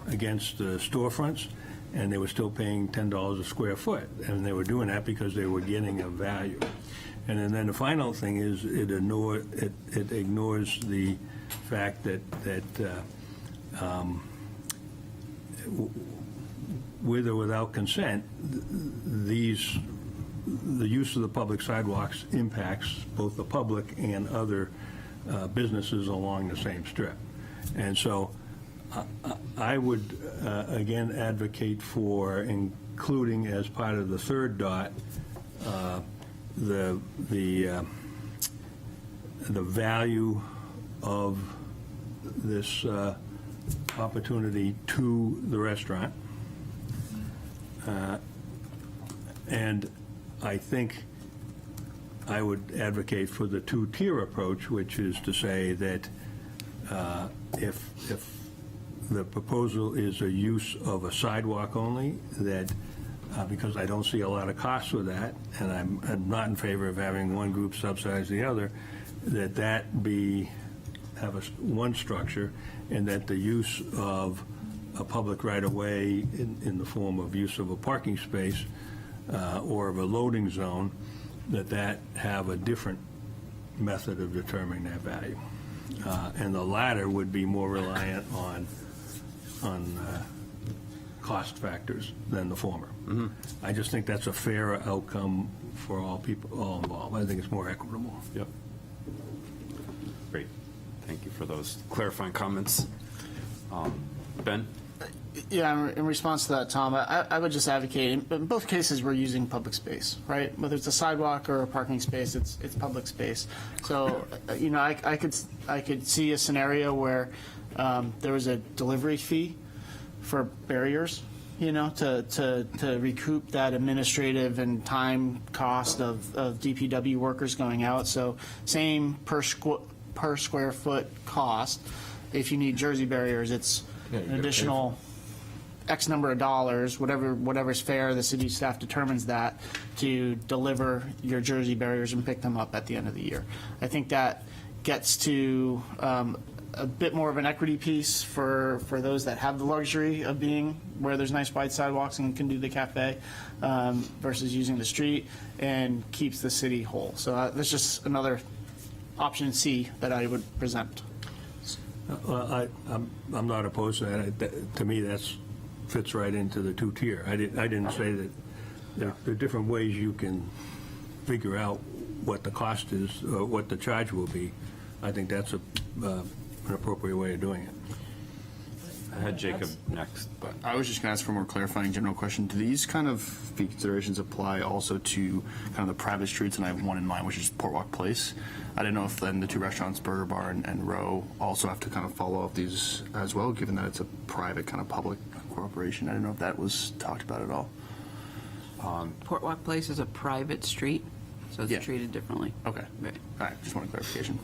against storefronts, and they were still paying $10 a square foot, and they were doing that because they were getting a value. And then the final thing is it ignores the fact that with or without consent, the use of the public sidewalks impacts both the public and other businesses along the same strip. And so I would, again, advocate for including as part of the third dot the value of this opportunity to the restaurant. And I think I would advocate for the two-tier approach, which is to say that if the proposal is a use of a sidewalk only, that because I don't see a lot of costs with that, and I'm not in favor of having one group subsidize the other, that have one structure, and that the use of a public right-of-way in the form of use of a parking space or of a loading zone, that have a different method of determining that value. And the latter would be more reliant on cost factors than the former. Mm-hmm. I just think that's a fairer outcome for all people, all involved. I think it's more equitable. Yep. Great. Thank you for those clarifying comments. Ben? Yeah, in response to that, Tom, I would just advocate, in both cases, we're using public space, right? Whether it's a sidewalk or a parking space, it's public space. So, I could see a scenario where there was a delivery fee for barriers, to recoup that administrative and time cost of DPW workers going out. So same per square foot cost. If you need Jersey barriers, it's an additional X number of dollars, whatever's fair, the city staff determines that, to deliver your Jersey barriers and pick them up at the end of the year. I think that gets to a bit more of an equity piece for those that have the luxury of being where there's nice wide sidewalks and can do the cafe versus using the street, and keeps the city whole. So that's just another option C that I would present. Well, I'm not opposed to that. To me, that fits right into the two-tier. I didn't say that there are different ways you can figure out what the cost is, or what the charge will be. I think that's an appropriate way of doing it. I had Jacob next, but I was just going to ask for a more clarifying general question. Do these kind of fee considerations apply also to kind of the private streets? And I have one in mind, which is Port Walk Place. I didn't know if then the two restaurants, Burger Bar and Row, also have to kind of follow up these as well, given that it's a private kind of public corporation. I didn't know if that was talked about at all. Port Walk Place is a private street, so Yeah. it's treated differently. Okay. Right. All right, just wanted clarification.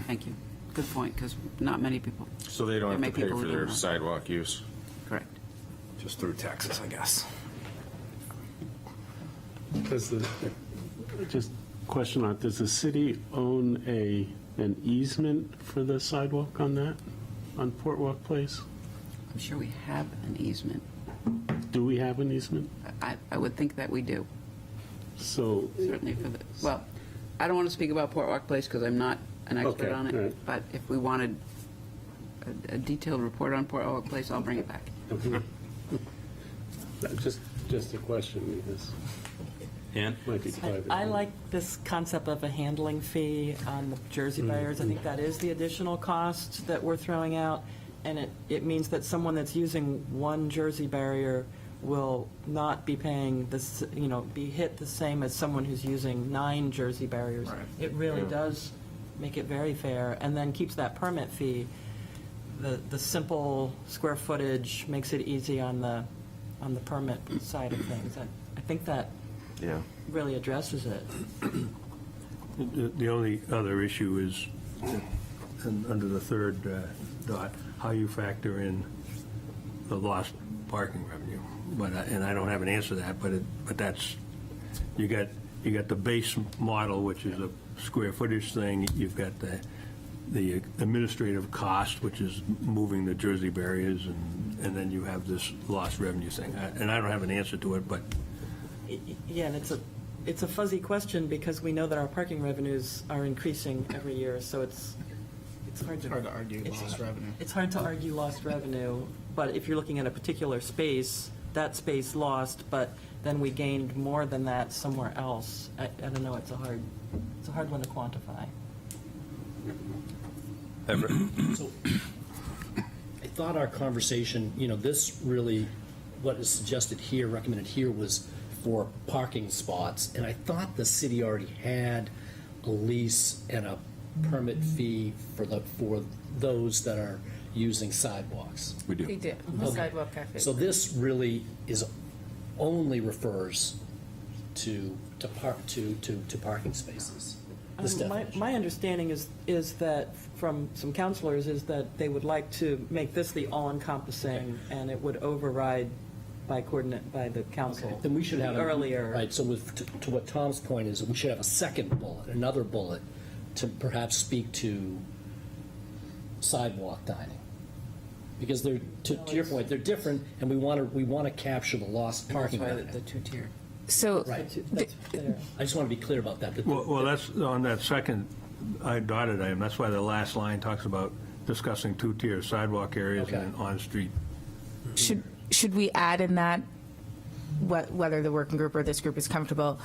Thank you. Good point, because not many people. So they don't There have may to pay people for who their don't know. sidewalk use? Correct. just through taxes, I guess. Does the, just question on, does the city own an easement for the sidewalk on that, on Port Walk Place? I'm sure we have an easement. Do we have an easement? I would think that we do, So, certainly for the, well, I don't want to speak about Port Walk Place because I'm not an expert Okay, on all right. it, but if we wanted a detailed report on Port Walk Place, I'll bring it back. just a question, because Ann? it might be private. I like this concept of a handling fee on the Jersey barriers. I think that is the additional cost that we're throwing out, and it means that someone that's using one Jersey barrier will not be paying this, be hit the same as someone who's using 9 Jersey barriers. It really does make it very fair, and then keeps that permit fee. The simple square footage makes it easy on the permit side of things. I think that Yeah. really addresses it. The only other issue is, under the third dot, how you factor in the lost parking revenue. And I don't have an answer to that, but that's, you got the base model, which is a square footage thing. You've got the administrative cost, which is moving the Jersey barriers, and then you have this lost revenue thing. And I don't have an answer to it, but Yeah, and it's a fuzzy question because we know that our parking revenues are increasing every year, so it's hard to. Hard to argue lost revenue. It's hard to argue lost revenue, but if you're looking at a particular space, that space lost, but then we gained more than that somewhere else. I don't know, it's a hard one to quantify. Everett? So I thought our conversation, this really, what is suggested here, recommended here, was for parking spots. And I thought the city already had a lease and a permit fee for those that are using sidewalks. We do. They do, the sidewalk cafe. So this really only refers to parking spaces. This definition. My understanding is that, from some counselors, is that they would like to make this the all-encompassing, and it would override by the council. Then we should have earlier. Right. So, to what Tom's point is, we should have a second bullet, another bullet, to perhaps speak to sidewalk dining, because they're to your point, they're different, and we want to capture the lost parking That's why revenue. the two-tier. So, That's fair. I just want to be clear about that. Well, that's, on that second dotted item, that's why the last line talks about discussing two-tier sidewalk areas and on-street. should we add in that, whether the working group or this group is comfortable,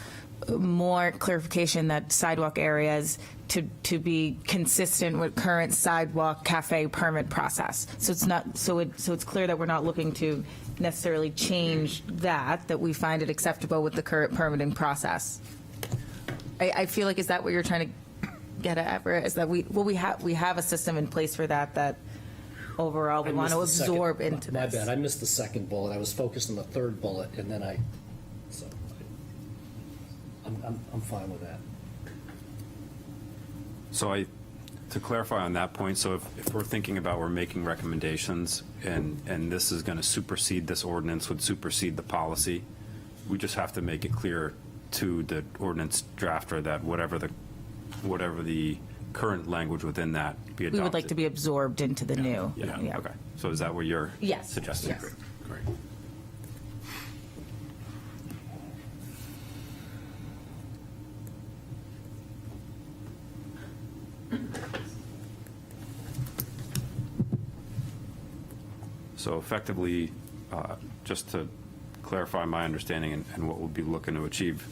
more clarification that sidewalk areas to be consistent with current sidewalk cafe permit process? So it's not, so it's clear that we're not looking to necessarily change that we find it acceptable with the current permitting process. I feel like, is that what you're trying to get at, Everett? Is that we have a system in place for that overall we want to absorb into My this. bad, I missed the second bullet. I was focused on the third bullet, and then I'm fine with that. So to clarify on that point, so if we're thinking about we're making recommendations and this is going to supersede, this ordinance would supersede the policy, we just have to make it clear to the ordinance drafter that whatever the current language within that be adopted. We would like to be absorbed into the new. Yeah, okay. So is that what you're Yes. suggesting? Yes. Great. So effectively, just to clarify my understanding and what we'll be looking to achieve,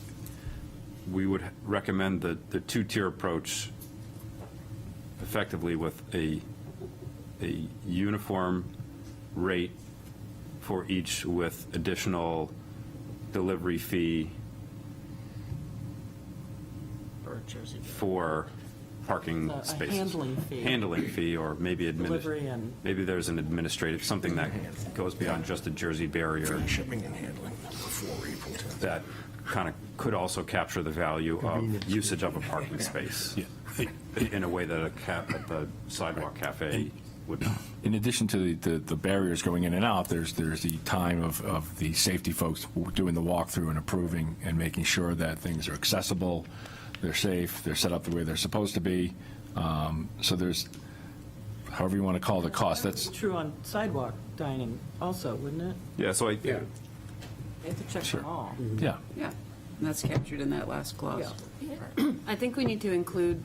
we would recommend the two-tier approach effectively with a uniform rate for each with additional delivery fee for parking A spaces. handling fee. Handling fee, or maybe Delivery and- maybe there's an administrative, something that goes beyond just a Jersey barrier Shipping and handling before April 10th. that kind of could also capture the value of usage of a parking space in a way that the sidewalk cafe would not. In addition to the barriers going in and out, there's the time of the safety folks doing the walkthrough and approving and making sure that things are accessible, they're safe, they're set up the way they're supposed to be. So there's, however you want to call the cost, that's, True on sidewalk dining also, wouldn't it? Yeah, so They have to check them all. yeah. Yeah, and that's captured in that last clause. I think we need to include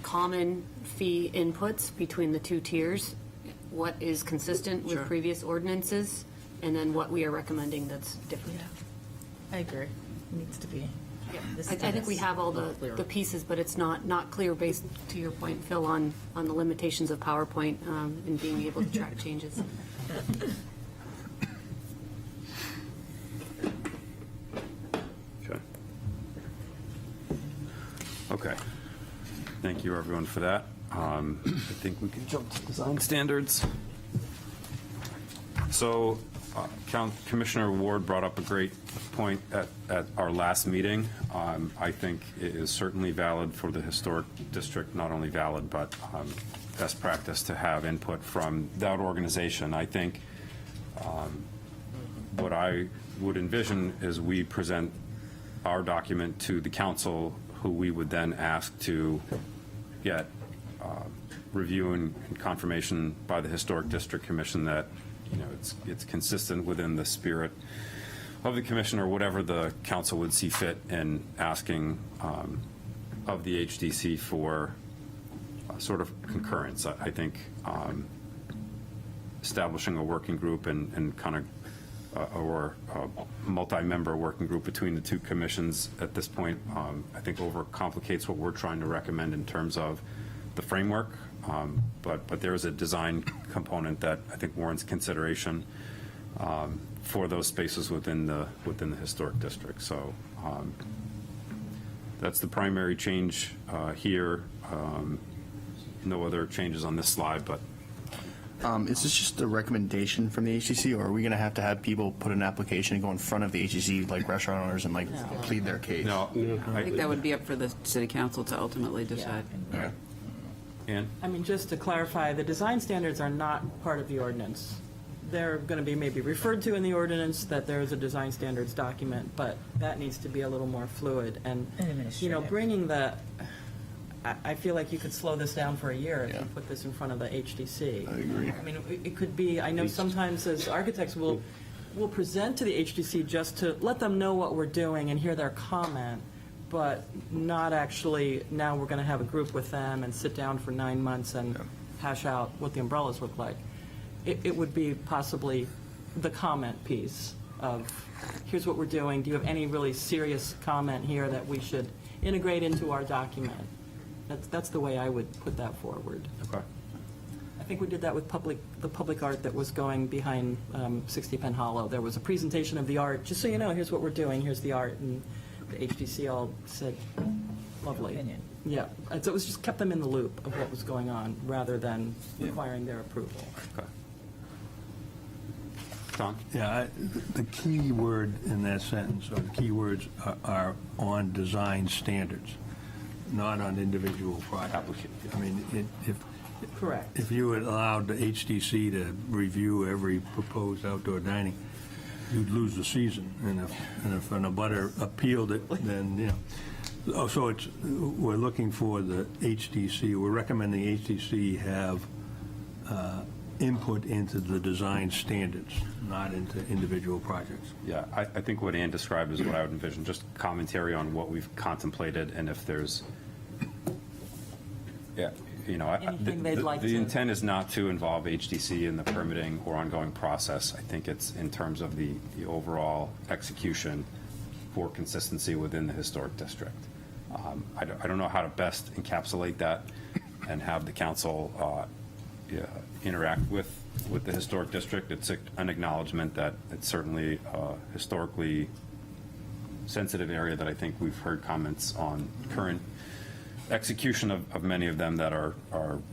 common fee inputs between the two tiers, what is consistent with previous ordinances, and then what we are recommending that's different. I agree. It needs to be. I think we have all the pieces, but it's not clear based, to your point, Phil, on the limitations of PowerPoint and being able to track changes. Okay. Okay. Thank you, everyone, for that. I think we can jump to design standards. So, Commissioner Ward brought up a great point at our last meeting. I think it is certainly valid for the historic district, not only valid, but best practice to have input from that organization. I think what I would envision is we present our document to the council, who we would then ask to get review and confirmation by the Historic District Commission that, you know, it's consistent within the spirit of the commission, or whatever the council would see fit in asking of the HDC for sort of concurrence. I think establishing a working group and kind of or a multi-member working group between the two commissions at this point, I think overcomplicates what we're trying to recommend in terms of the framework. But there is a design component that I think warrants consideration for those spaces within the historic district. So that's the primary change here. No other changes on this slide, but Is this just a recommendation from the HTC, or are we going to have people put an application and go in front of the HTC, like restaurant owners, and like plead their case? no. I think that would be up for the city council to ultimately decide. Ann? I mean, just to clarify, the design standards are not part of the ordinance. They're going to be maybe referred to in the ordinance, that there is a design standards document, but that needs to be a little more fluid. And, you know, bringing the, I feel like you could slow this down for a year if you put this in front of the HDC. I agree. I mean, it could be, I know sometimes as architects, we'll present to the HDC just to let them know what we're doing and hear their comment, but not actually, now we're going to have a group with them and sit down for 9 months and hash out what the umbrellas look like. It would be possibly the comment piece of, here's what we're doing, do you have any really serious comment here that we should integrate into our document? That's the way I would put that forward. Okay. I think we did that with the public art that was going behind 60 Penn Hollow. There was a presentation of the art, just so you know, here's what we're doing, here's the art, and the HDC all said, lovely. Yeah, and so it was just kept them in the loop of what was going on, rather than requiring their approval. Okay. Tom? Yeah, the key word in that sentence, or the key words are on design standards, not on individual projects. I mean, Correct. if you had allowed the HDC to review every proposed outdoor dining, you'd lose the season. And if an abutter appealed it, then, you know. So we're looking for the HDC, we're recommending the HDC have input into the design standards, not into individual projects. Yeah, I think what Ann described is what I would envision, just commentary on what we've contemplated, and if there's, you know, Anything they'd like the to- intent is not to involve HDC in the permitting or ongoing process. I think it's in terms of the overall execution for consistency within the historic district. I don't know how to best encapsulate that and have the council interact with with the historic district. It's an acknowledgement that it's certainly a historically sensitive area that I think we've heard comments on current execution of many of them that are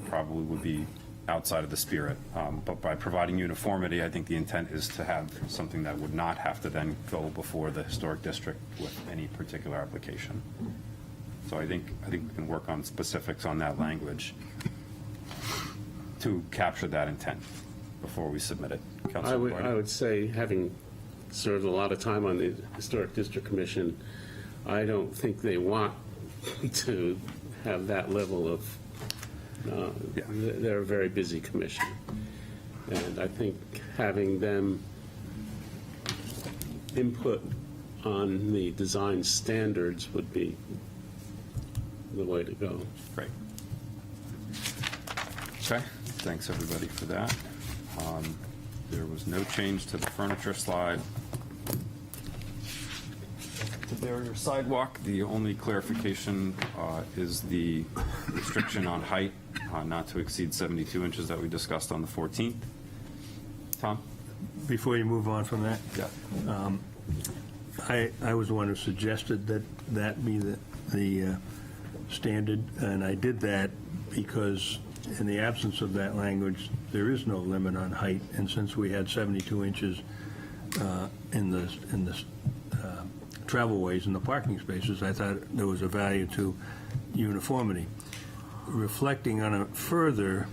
probably would be outside of the spirit. But by providing uniformity, I think the intent is to have something that would not have to then go before the historic district with any particular application. So I think we can work on specifics on that language to capture that intent before we submit it. Councilor Guardi? I would say, having served a lot of time on the Historic District Commission, I don't think they want to have that level of, they're a very busy commission. And I think having them input on the design standards would be the way to go. Great. Okay, thanks everybody for that. There was no change to the furniture slide. The barrier sidewalk, the only clarification is the restriction on height, not to exceed 72 inches that we discussed on the 14th. Tom? Before you move on from that, Yeah. I was the one who suggested that be the standard, and I did that because in the absence of that language, there is no limit on height, and since we had 72 inches in the travelways and the parking spaces, I thought there was a value to uniformity. Reflecting on it further,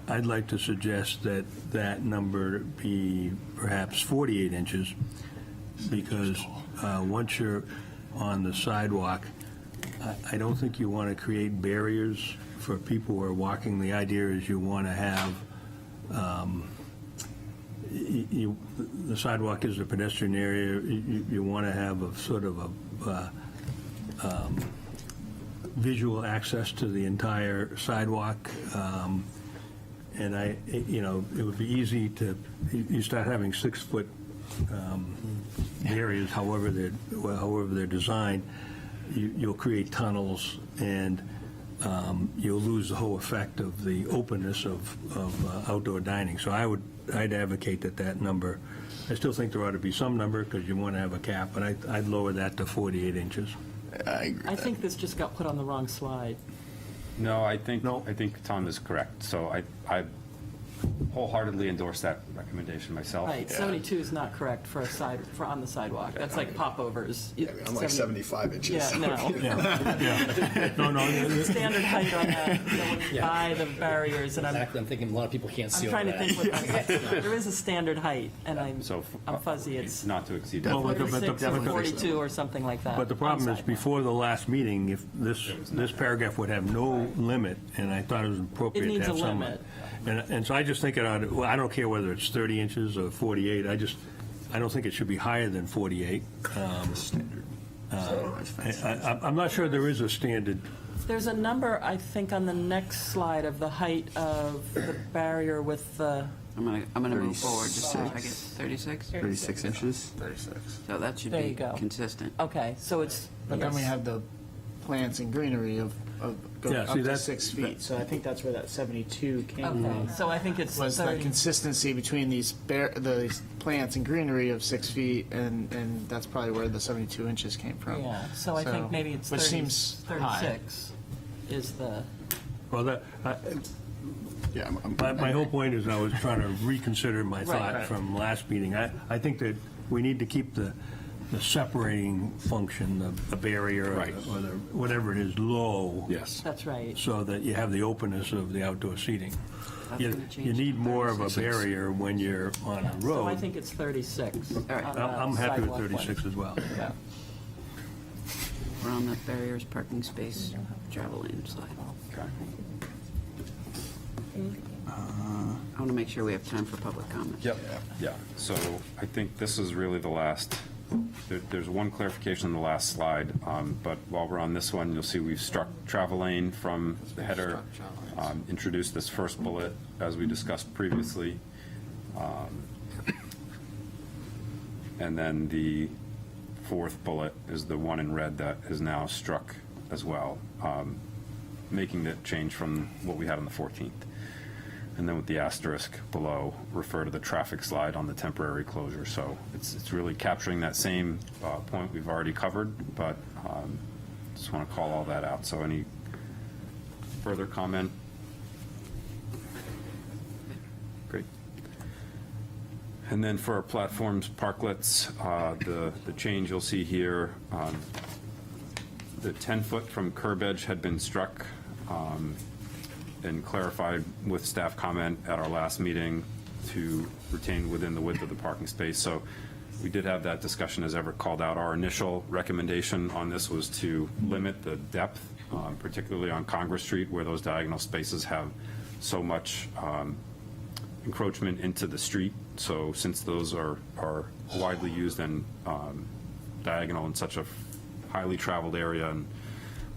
I'd like to suggest that that number be perhaps 48 inches, because once you're on the sidewalk, I don't think you want to create barriers for people who are walking. The idea is you want to have, the sidewalk is a pedestrian area, you want to have a sort of a visual access to the entire sidewalk. And it would be easy to, you start having 6-foot areas, however they're designed, you'll create tunnels, and you'll lose the whole effect of the openness of outdoor dining. So I'd advocate that number. I still think there ought to be some number because you want to have a cap, but I'd lower that to 48 inches. I think this just got put on the wrong slide. No, I think Tom is correct. So I wholeheartedly endorse that recommendation myself. Right, 72 is not correct for on the sidewalk. That's like popovers. I'm like 75 inches. Yeah, no. No. Standard height on that, when you buy the barriers, and Exactly, I'm thinking a lot of people can't see I'm over trying to that. think what there is a standard height, and I'm fuzzy. It's not to exceed. 46 or 42 or something like that. But the problem on is, sidewalk. before the last meeting, if this paragraph would have no limit, and I thought it was appropriate It needs to have a some. limit. And so I just think I don't care whether it's 30 inches or 48, I don't think it should be higher than 48. I'm not sure there is a standard. There's a number, I think, on the next slide of the height of the barrier with the. I'm gonna move forward just so I get 36? 36 inches? 36. So that should There be you go. consistent. Okay, so it's. But then we have the plants and greenery of going Yeah, up see, to that's- 6 feet. So I think that's where that 72 came Okay, from. so I think it's Was the 30. consistency between these plants and greenery of 6 feet, and that's probably where the 72 inches came from. Yeah, so I think maybe it's which 30, seems high. 36 is the. Well, Yeah, my whole point is I was trying to reconsider my thought Right. from last meeting. I think that we need to keep the separating function, the barrier, Right. or whatever it is, low. Yes. That's right. So that you have the openness of the outdoor seating. That's You gonna change you need to more of a 36. barrier when you're on a So I road. think it's 36. right. on the I'm happy with sidewalk one. 36 as well. Yeah. We're on the barriers, parking space, travel lane slide. Okay. I want to make sure we have time for public comment. Yep. Yeah, so I think this is really the last, there's one clarification on the last slide, but while we're on this one, you'll see we've struck travel lane from the header, introduced this first bullet, as we discussed previously. And then the fourth bullet is the one in red that is now struck as well, making the change from what we had on the 14th. and then with the asterisk below, refer to the traffic slide on the temporary closure. So it's really capturing that same point we've already covered, but just want to call all that out. So any further comment? Great. And then for our platforms, parklets, the change you'll see here, the 10-foot from curb edge had been struck and clarified with staff comment at our last meeting to retain within the width of the parking space. So we did have that discussion, as Everett called out. Our initial recommendation on this was to limit the depth, particularly on Congress Street, where those diagonal spaces have so much encroachment into the street. So since those are widely used and diagonal in such a highly traveled area and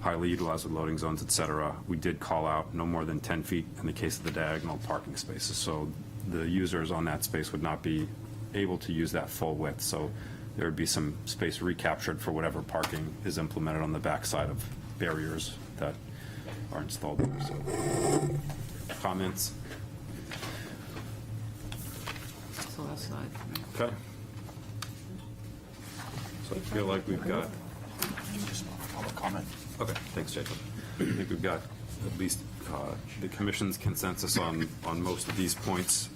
highly utilized with loading zones, et cetera, we did call out no more than 10 feet in the case of the diagonal parking spaces. So the users on that space would not be able to use that full width. So there would be some space recaptured for whatever parking is implemented on the backside of barriers that are installed there. So comments? That's the last slide. Okay. So I feel like we've got, Just public comment. okay, thanks, Jacob. I think we've got at least the commission's consensus on most of these points.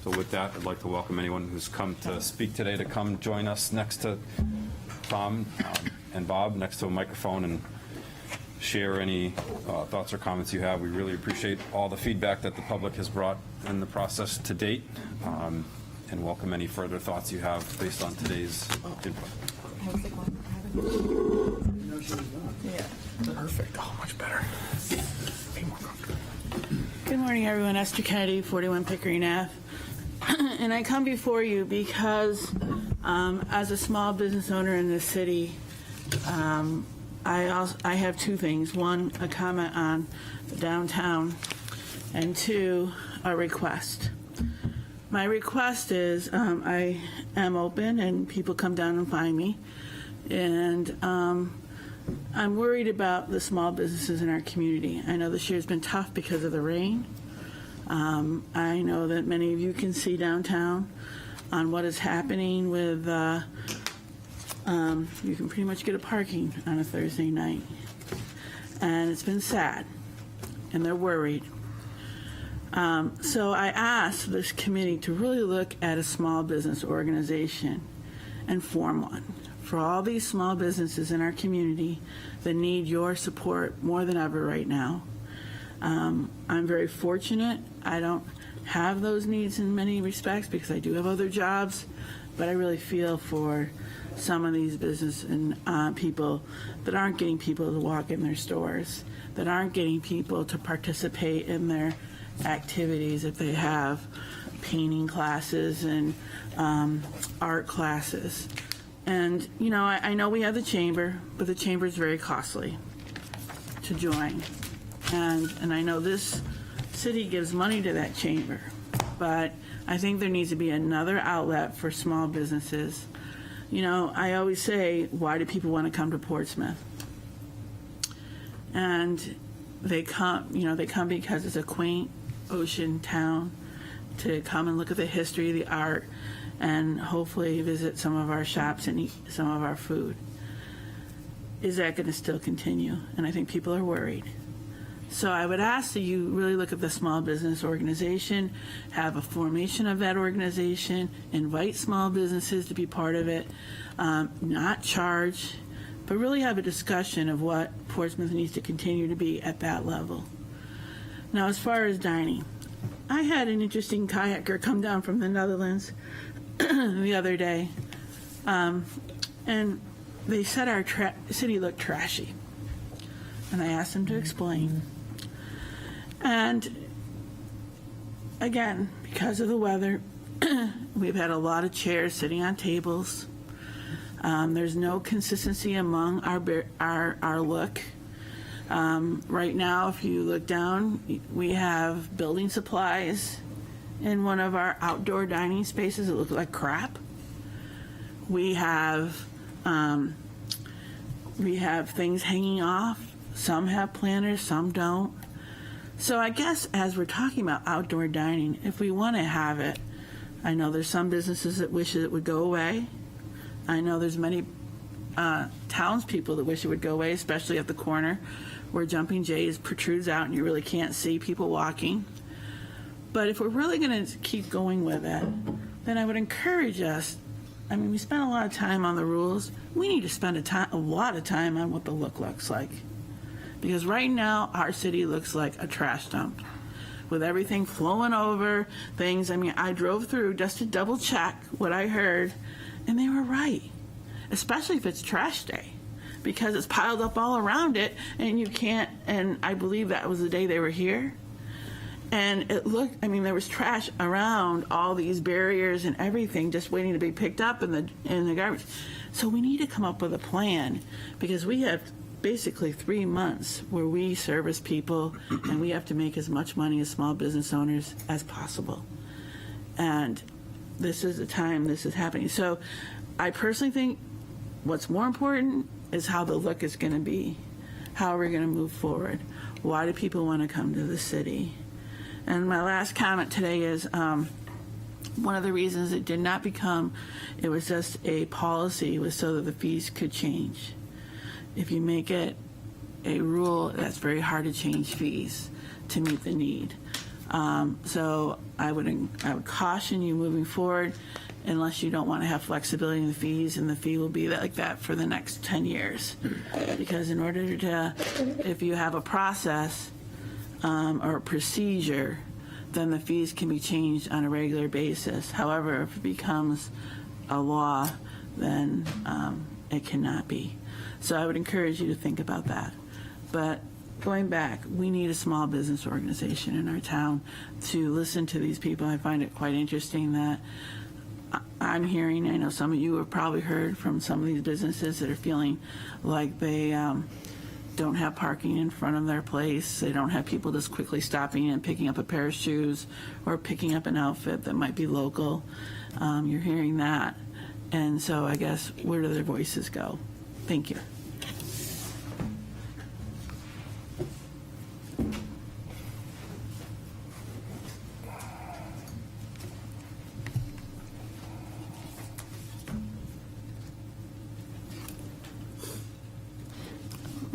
So with that, I'd like to welcome anyone who's come to speak today to come join us next to Tom and Bob, next to a microphone, and share any thoughts or comments you have. We really appreciate all the feedback that the public has brought in the process to date, and welcome any further thoughts you have based on today's input. Perfect. Oh, much better. Way more comfortable. Good morning, everyone. Esther Kennedy, 41 Pickering Ave. And I come before you because as a small business owner in this city, I have two things. One, a comment on the downtown, and two, a request. My request is I am open and people come down and find me. And I'm worried about the small businesses in our community. I know this year's been tough because of the rain. I know that many of you can see downtown on what is happening with, you can pretty much get a parking on a Thursday night. And it's been sad, and they're worried. So I asked this committee to really look at a small business organization and form one for all these small businesses in our community that need your support more than ever right now. I'm very fortunate. I don't have those needs in many respects because I do have other jobs, but I really feel for some of these business and people that aren't getting people to walk in their stores, that aren't getting people to participate in their activities if they have painting classes and art classes. And, you know, I know we have the chamber, but the chamber is very costly to join. And I know this city gives money to that chamber, but I think there needs to be another outlet for small businesses. You know, I always say, why do people want to come to Portsmouth? And they come because it's a quaint ocean town, to come and look at the history, the art, and hopefully visit some of our shops and eat some of our food. Is that going to still continue? And I think people are worried. So I would ask that you really look at the small business organization, have a formation of that organization, invite small businesses to be part of it, not charge, but really have a discussion of what Portsmouth needs to continue to be at that level. Now, as far as dining, I had an interesting kayaker come down from the Netherlands the other day, and they said our city looked trashy. And I asked them to explain. And again, because of the weather, we've had a lot of chairs sitting on tables. There's no consistency among our look. Right now, if you look down, we have building supplies in one of our outdoor dining spaces that look like crap. We have things hanging off. Some have planters, some don't. So I guess as we're talking about outdoor dining, if we want to have it, I know there's some businesses that wish it would go away. I know there's many townspeople that wish it would go away, especially at the corner where Jumping Jays protrudes out and you really can't see people walking. But if we're really going to keep going with it, then I would encourage us. I mean, we spent a lot of time on the rules. We need to spend a lot of time on what the look looks like. Because right now, our city looks like a trash dump with everything flowing over, things. I mean, I drove through just to double check what I heard, and they were right, especially if it's trash day, because it's piled up all around it, and you can't, and I believe that was the day they were here. And it looked, I mean, there was trash around all these barriers and everything just waiting to be picked up in the garbage. So we need to come up with a plan, because we have basically 3 months where we service people and we have to make as much money as small business owners as possible. And this is the time this is happening. So I personally think what's more important is how the look is going to be. How are we going to move forward? Why do people want to come to the city? And my last comment today is one of the reasons it did not become, it was just a policy, was so that the fees could change. If you make it a rule, that's very hard to change fees to meet the need. So I would caution you moving forward, unless you don't want to have flexibility in the fees, and the fee will be like that for the next 10 years. Because in order to, if you have a process or a procedure, then the fees can be changed on a regular basis. However, if it becomes a law, then it cannot be. So I would encourage you to think about that. But going back, we need a small business organization in our town to listen to these people. I find it quite interesting that I'm hearing, I know some of you have probably heard from some of these businesses that are feeling like they don't have parking in front of their place. They don't have people just quickly stopping and picking up a pair of shoes or picking up an outfit that might be local. You're hearing that. And so I guess, where do their voices go? Thank you.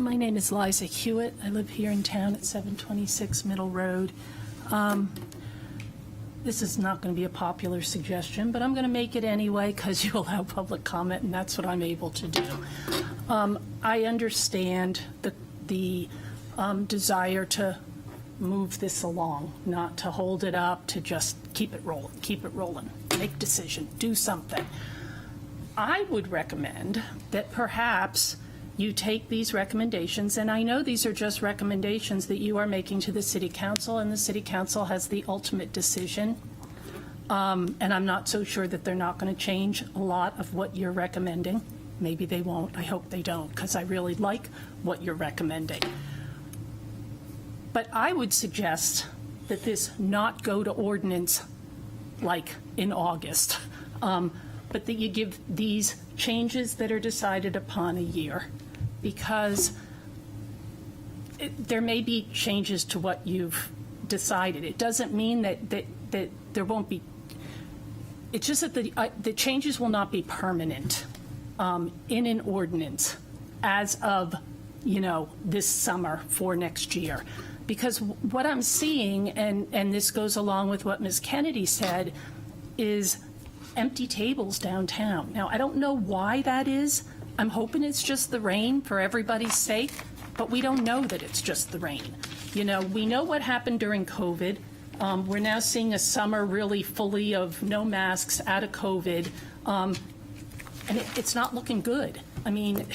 My name is Liza Hewitt. I live here in town at 726 Middle Road. This is not going to be a popular suggestion, but I'm going to make it anyway because you allow public comment, and that's what I'm able to do. I understand the desire to move this along, not to hold it up, to just keep it rolling, make a decision, do something. I would recommend that perhaps you take these recommendations, and I know these are just recommendations that you are making to the City Council, and the City Council has the ultimate decision. And I'm not so sure that they're not going to change a lot of what you're recommending. Maybe they won't. I hope they don't, because I really like what you're recommending. But I would suggest that this not go to ordinance like in August, but that you give these changes that are decided upon a year, because there may be changes to what you've decided. It doesn't mean that there won't be. It's just that the changes will not be permanent in an ordinance as of, this summer for next year. Because what I'm seeing, and this goes along with what Ms. Kennedy said, is empty tables downtown. Now, I don't know why that is. I'm hoping it's just the rain for everybody's sake, but we don't know that it's just the rain. We know what happened during COVID. We're now seeing a summer really fully of no masks, out of COVID, and it's not looking good. I mean,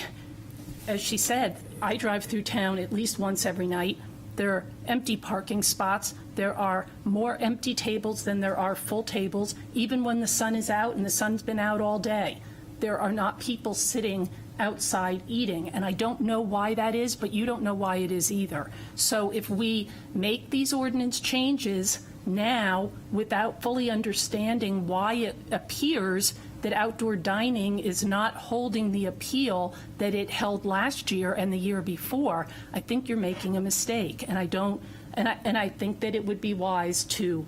as she said, I drive through town at least once every night. There are empty parking spots. There are more empty tables than there are full tables, even when the sun is out, and the sun's been out all day. There are not people sitting outside eating, and I don't know why that is, but you don't know why it is either. So if we make these ordinance changes now without fully understanding why it appears that outdoor dining is not holding the appeal that it held last year and the year before, I think you're making a mistake. And I don't And I think that it would be wise to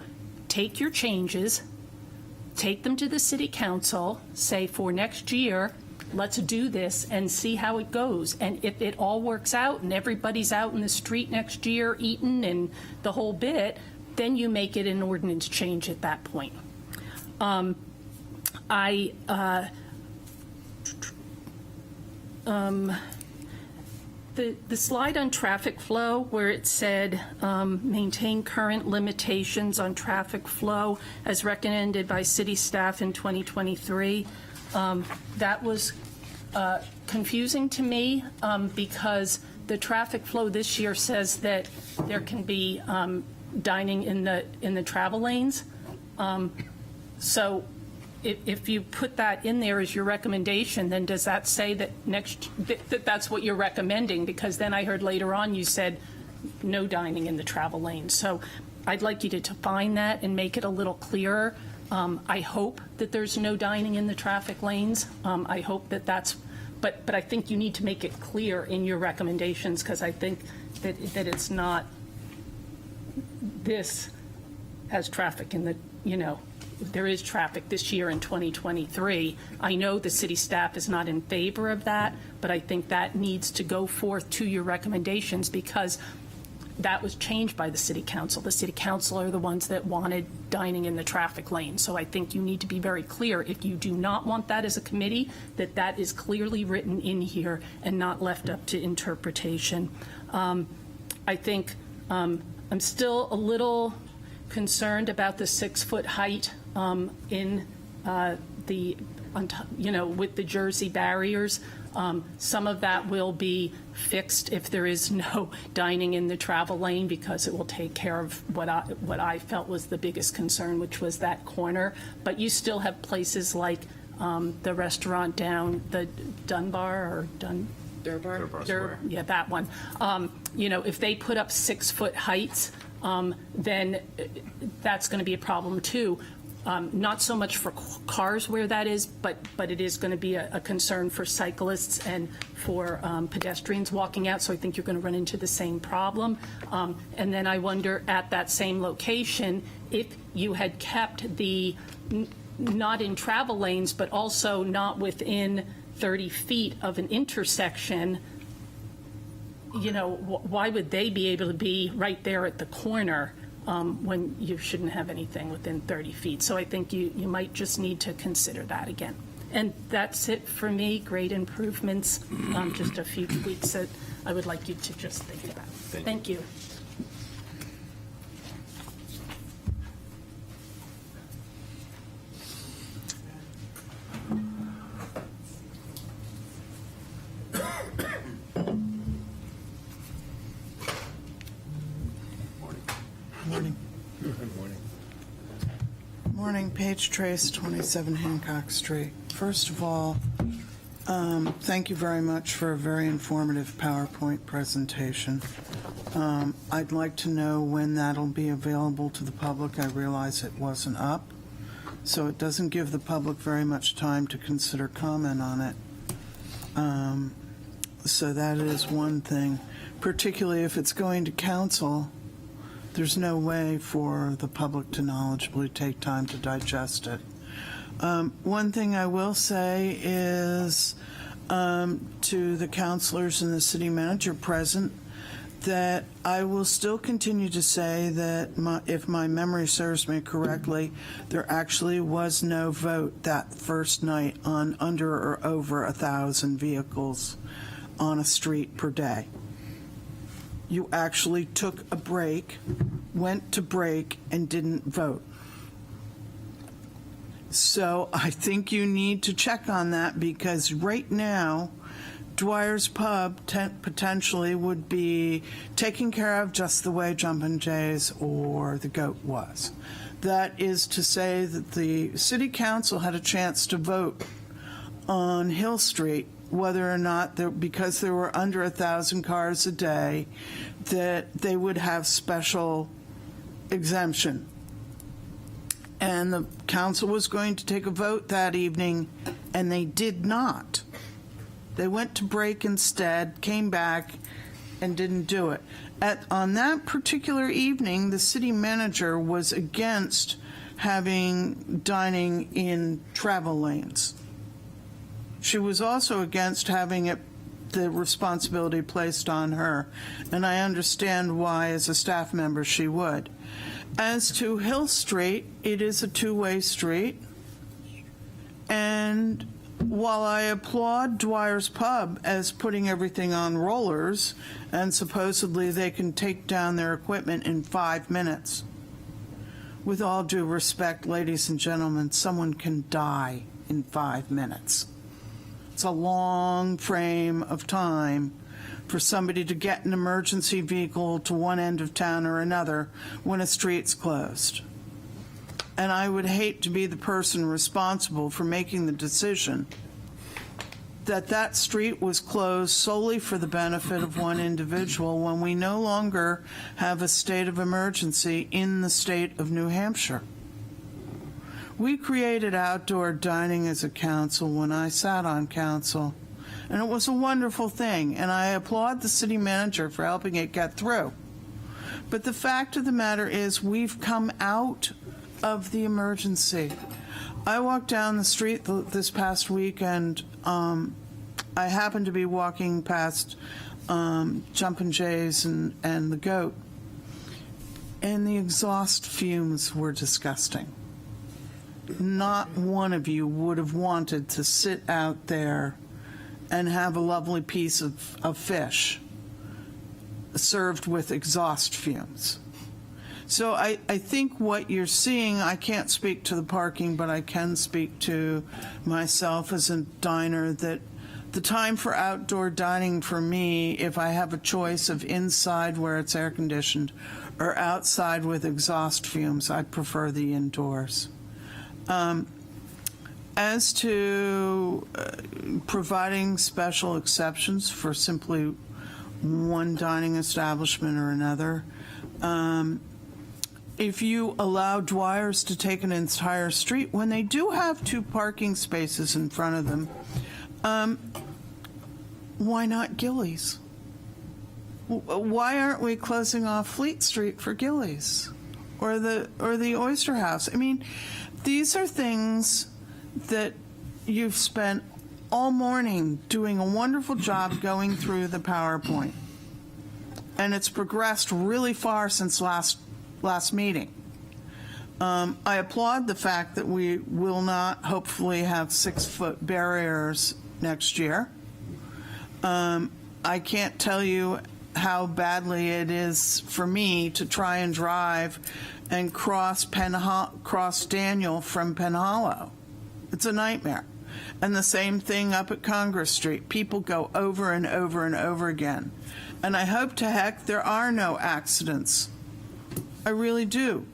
take your changes, take them to the city council, say for next year, let's do this and see how it goes. And if it all works out and everybody's out in the street next year eating and the whole bit, then you make it an ordinance change at that point. The slide on traffic flow where it said maintain current limitations on traffic flow as recommended by city staff in 2023, that was confusing to me because the traffic flow this year says that there can be dining in the travel lanes. So if you put that in there as your recommendation, then does that say that that's what you're recommending? Because then I heard later on you said no dining in the travel lane. So I'd like you to define that and make it a little clearer. I hope that there's no dining in the traffic lanes. I hope that that's, but I think you need to make it clear in your recommendations, because I think that it's not this has traffic in the, there is traffic this year in 2023. I know the city staff is not in favor of that, but I think that needs to go forth to your recommendations, because that was changed by the city council. The city council are the ones that wanted dining in the traffic lane. So I think you need to be very clear, if you do not want that as a committee, that is clearly written in here and not left up to interpretation. I think I'm still a little concerned about the 6-foot height in with the Jersey barriers. Some of that will be fixed if there is no dining in the travel lane, because it will take care of what I felt was the biggest concern, which was that corner. But you still have places like the restaurant down the Durbar. Yeah, that one. If they put up 6-foot heights, then that's going to be a problem too. Not so much for cars where that is, but it is going to be a concern for cyclists and for pedestrians walking out. So I think you're going to run into the same problem. And then I wonder, at that same location, if you had kept the not in travel lanes, but also not within 30 feet of an intersection, why would they be able to be right there at the corner when you shouldn't have anything within 30 feet? So I think you might just need to consider that again. And that's it for me. Great improvements. Just a few tweaks that I would like you to just think about. Thank you. Morning, Paige Trace, 27 Hancock Street. First of all, thank you very much for a very informative PowerPoint presentation. I'd like to know when that'll be available to the public. I realize it wasn't up, so it doesn't give the public very much time to consider comment on it. So that is one thing, particularly if it's going to council. There's no way for the public to knowledgeably take time to digest it. One thing I will say is to the councilors and the city manager present, that I will still continue to say that if my memory serves me correctly, there actually was no vote that first night on under or over 1,000 vehicles on a street per day. You actually took a break, went to break, and didn't vote. So I think you need to check on that, because right now, Dwyer's Pub potentially would be taken care of just the way Jumpin' Jay's or the Goat was. That is to say that the city council had a chance to vote on Hill Street whether or not, because there were under 1,000 cars a day, that they would have special exemption. And the council was going to take a vote that evening, and they did not. They went to break instead, came back, and didn't do it. On that particular evening, the city manager was against having dining in travel lanes. She was also against having the responsibility placed on her, and I understand why, as a staff member, she would. As to Hill Street, it is a two-way street, and while I applaud Dwyer's Pub as putting everything on rollers, and supposedly they can take down their equipment in 5 minutes, with all due respect, ladies and gentlemen, someone can die in 5 minutes. It's a long frame of time for somebody to get an emergency vehicle to one end of town or another when a street's closed. And I would hate to be the person responsible for making the decision that that street was closed solely for the benefit of one individual when we no longer have a state of emergency in the state of New Hampshire. We created outdoor dining as a council when I sat on council, and it was a wonderful thing, and I applaud the city manager for helping it get through. But the fact of the matter is we've come out of the emergency. I walked down the street this past week, and I happened to be walking past Jumpin' Jays and the Goat, and the exhaust fumes were disgusting. Not one of you would have wanted to sit out there and have a lovely piece of fish served with exhaust fumes. So I think what you're seeing, I can't speak to the parking, but I can speak to myself as a diner, that the time for outdoor dining for me, if I have a choice of inside where it's air conditioned or outside with exhaust fumes, I prefer the indoors. As to providing special exceptions for simply one dining establishment or another, if you allow Dwyer's to take an entire street, when they do have 2 parking spaces in front of them, why not Gillies? Why aren't we closing off Fleet Street for Gillies or the Oyster House? I mean, these are things that you've spent all morning doing a wonderful job going through the PowerPoint, and it's progressed really far since last meeting. I applaud the fact that we will not hopefully have 6-foot barriers next year. I can't tell you how badly it is for me to try and drive and cross Daniel from Penn Hollow. It's a nightmare. And the same thing up at Congress Street. People go over and over and over again. And I hope to heck there are no accidents. I really do.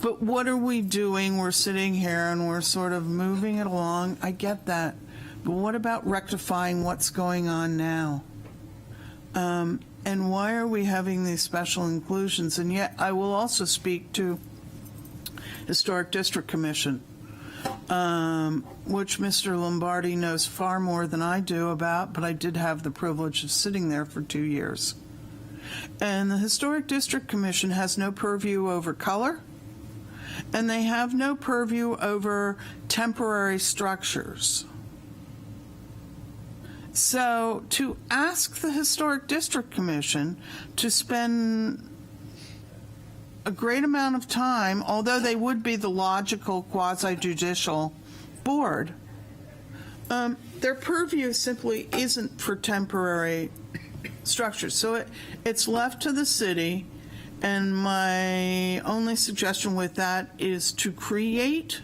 But what are we doing? We're sitting here and we're sort of moving it along. I get that. But what about rectifying what's going on now? And why are we having these special inclusions? And yet I will also speak to Historic District Commission, which Mr. Lombardi knows far more than I do about, but I did have the privilege of sitting there for 2 years. And the Historic District Commission has no purview over color, and they have no purview over temporary structures. So to ask the Historic District Commission to spend a great amount of time, although they would be the logical quasi-judicial board, their purview simply isn't for temporary structures. So it's left to the city, and my only suggestion with that is to create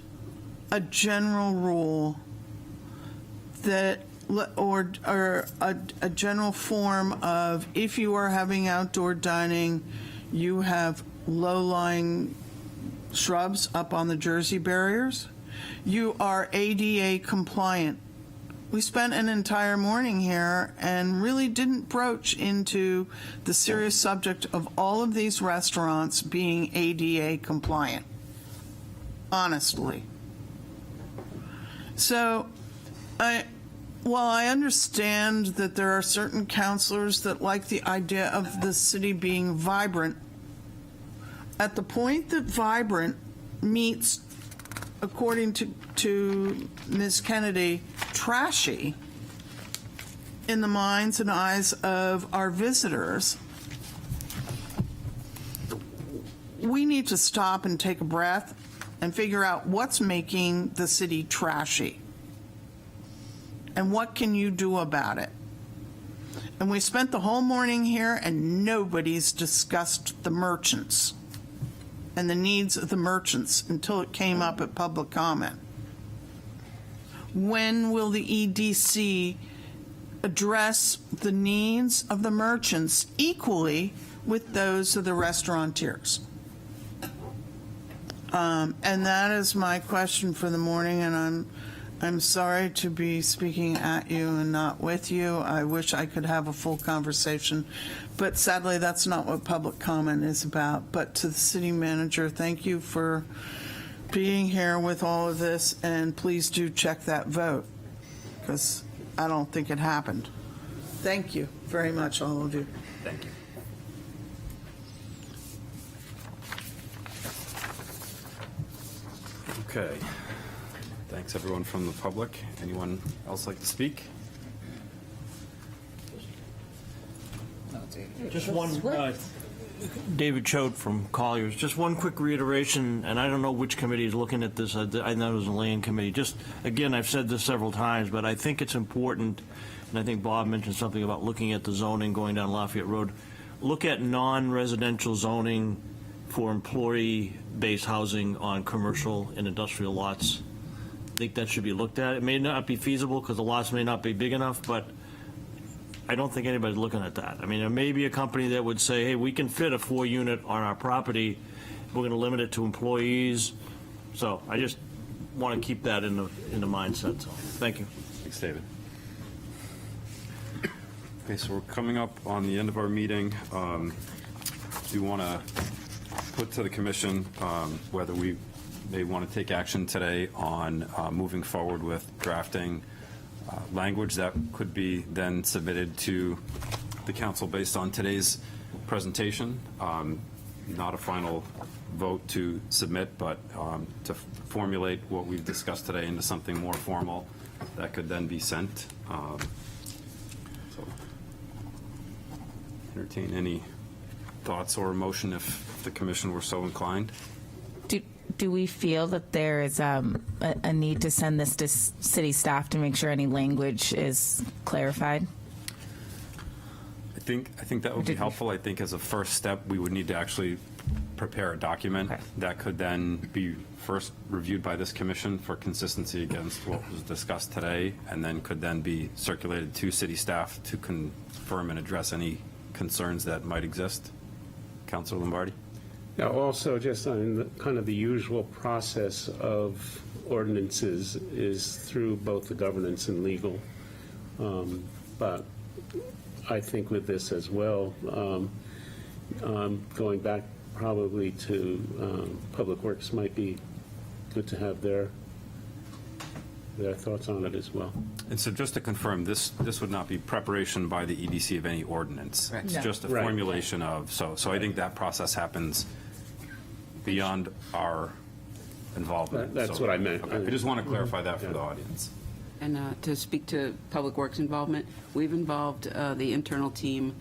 a general rule that, or a general form of, if you are having outdoor dining, you have low-lying shrubs up on the Jersey barriers, you are ADA compliant. We spent an entire morning here and really didn't broach into the serious subject of all of these restaurants being ADA compliant, honestly. So while I understand that there are certain counselors that like the idea of the city being vibrant, at the point that vibrant meets, according to Ms. Kennedy, trashy in the minds and eyes of our visitors, we need to stop and take a breath and figure out what's making the city trashy. And what can you do about it? And we spent the whole morning here and nobody's discussed the merchants and the needs of the merchants until it came up at public comment. When will the EDC address the needs of the merchants equally with those of the restaurateurs? And that is my question for the morning, and I'm sorry to be speaking at you and not with you. I wish I could have a full conversation, but sadly that's not what public comment is about. But to the city manager, thank you for being here with all of this, and please do check that vote, because I don't think it happened. Thank you very much, all of you. Thank you. Okay. Thanks, everyone from the public. Anyone else like to speak? Just one, David Choate from Colliers. Just one quick reiteration, and I don't know which committee is looking at this. I know it was the Land Committee. Just, again, I've said this several times, but I think it's important, and I think Bob mentioned something about looking at the zoning going down Lafayette Road. Look at non-residential zoning for employee-based housing on commercial and industrial lots. I think that should be looked at. It may not be feasible because the lots may not be big enough, but I don't think anybody's looking at that. I mean, there may be a company that would say, hey, we can fit a 4-unit on our property. We're going to limit it to employees. So I just want to keep that in the mindset. So thank you. Thanks, David. Okay, so we're coming up on the end of our meeting. Do you want to put to the commission whether we may want to take action today on moving forward with drafting language that could be then submitted to the council based on today's presentation? Not a final vote to submit, but to formulate what we've discussed today into something more formal that could then be sent. So entertain any thoughts or motion if the commission were so inclined. Do we feel that there is a need to send this to city staff to make sure any language is clarified? I think that would be helpful. I think as a first step, we would need to actually prepare a document that could then be first reviewed by this commission for consistency against what was discussed today, and then could then be circulated to city staff to confirm and address any concerns that might exist. Councilor Lombardi? Yeah, also, just on kind of the usual process of ordinances is through both the governance and legal. But I think with this as well, going back probably to Public Works might be good to have their thoughts on it as well. And so just to confirm, this would not be preparation by the EDC of any ordinance. Correct. It's No. just a Right. formulation of, so I think that process happens beyond our involvement. That's So- what I meant. Okay. I just want to clarify that for the audience. And to speak to Public Works involvement, we've involved the internal team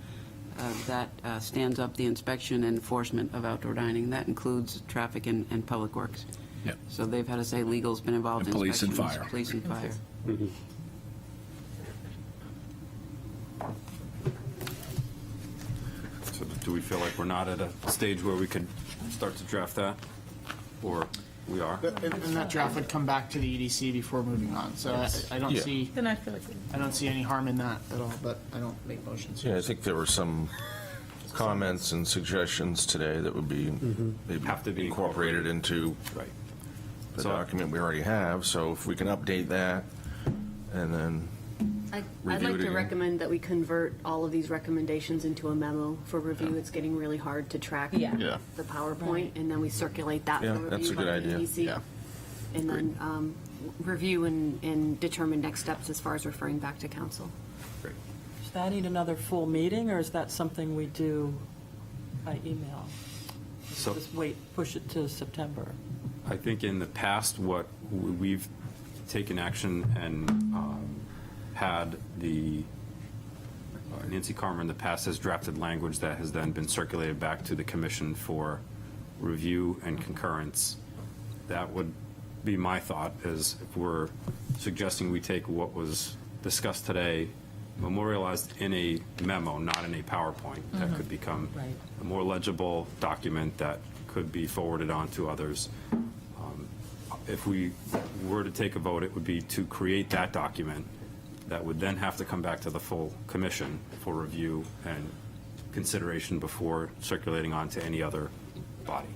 that stands up the inspection and enforcement of outdoor dining. That includes traffic and Public Works. Yep. So they've had to say legal's been involved in And police and inspections, fire. Police and fire. So do we feel like we're not at a stage where we could start to draft that? Or we are? And that draft would come back to the EDC before moving on. So I don't Yeah. see Then I feel like I don't see any harm in that at all. But I don't make motions. Yeah, I think there were some comments and suggestions today that would be maybe Have to be incorporated into Right. the So- document we already have. So if we can update that and then I'd Review like it to again. recommend that we convert all of these recommendations into a memo for review. It's getting really hard to track Yeah. the PowerPoint, and then we circulate that Yeah, for that's review a good by the idea. EDC. Yeah. And then review and determine next steps as far as referring back to council. Great. Does that need another full meeting, or is that something we do by email? So Just wait, push it to September? I think in the past, what we've taken action and had the Nancy Carmer in the past has drafted language that has then been circulated back to the commission for review and concurrence. That would be my thought, is if we're suggesting we take what was discussed today, memorialized in a memo, not in a PowerPoint, that could become Right. a more legible document that could be forwarded on to others. If we were to take a vote, it would be to create that document that would then have to come back to the full commission for review and consideration before circulating on to any other body.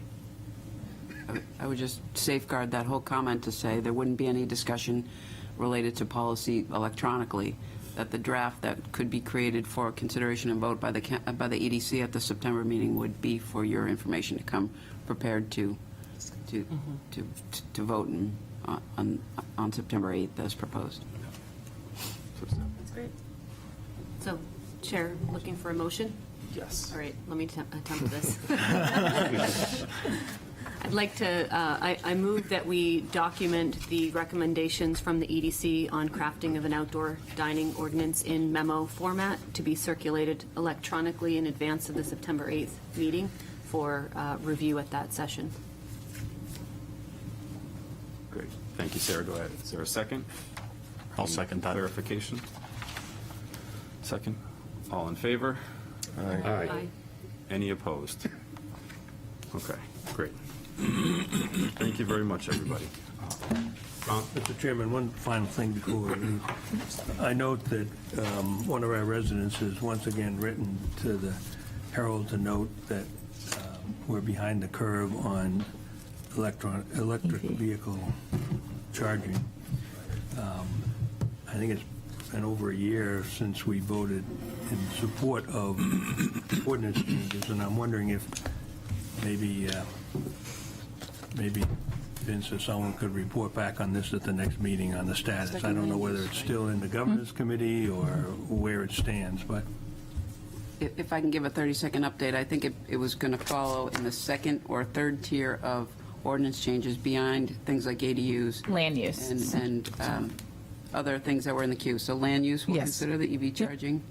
I would just safeguard that whole comment to say there wouldn't be any discussion related to policy electronically, that the draft that could be created for consideration and vote by the EDC at the September meeting would be for your information to come prepared to vote on September 8th as proposed. That's great. So, Chair, looking for a motion? Yes. All right, let me attempt this. I'd like to, I move that we document the recommendations from the EDC on crafting of an outdoor dining ordinance in memo format to be circulated electronically in advance of the September 8th meeting for review at that session. Great. Thank you, Sarah. Go ahead. Is there a second? I'll second that. Clarification? Second. All in favor? Aye. Any opposed? Okay, great. Thank you very much, everybody. Mr. Chairman, one final thing before we leave. I note that one of our residents has once again written to the Herald to note that we're behind the curve on electric vehicle charging. I think it's been over a year since we voted in support of ordinance changes, and I'm wondering if maybe Vince or someone could report back on this at the next meeting on the status. I don't know whether it's still in the governance committee or where it stands, but If I can give a 30-second update, I think it was going to follow in the second or third tier of ordinance changes beyond things like ADUs. Land use. And other things that were in the queue. So land use will Yes. consider the EV charging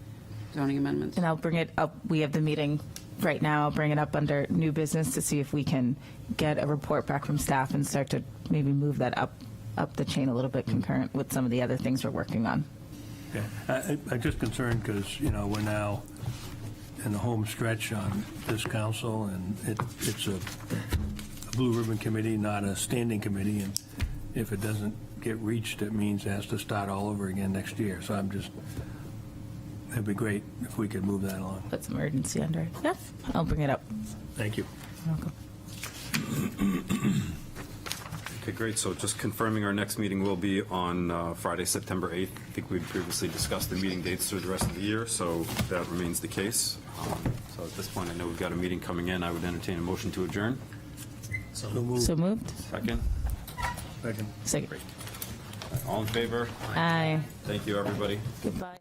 zoning amendments. And I'll bring it up, we have the meeting right now, I'll bring it up under new business to see if we can get a report back from staff and start to maybe move that up the chain a little bit concurrent with some of the other things we're working on. yeah. I'm just concerned because, we're now in the home stretch on this council, and it's a blue ribbon committee, not a standing committee, and if it doesn't get reached, it means it has to start all over again next year. So it'd be great if we could move that along. Put some urgency under it. Yeah, I'll bring it up. Thank you. You're welcome. Okay, great. So just confirming our next meeting will be on Friday, September 8th. I think we'd previously discussed the meeting dates through the rest of the year, so that remains the case. So at this point, I know we've got a meeting coming in. I would entertain a motion to adjourn. So moved. So moved? Second? Second. Second. Great. All in favor? Aye. Thank you, everybody. Goodbye.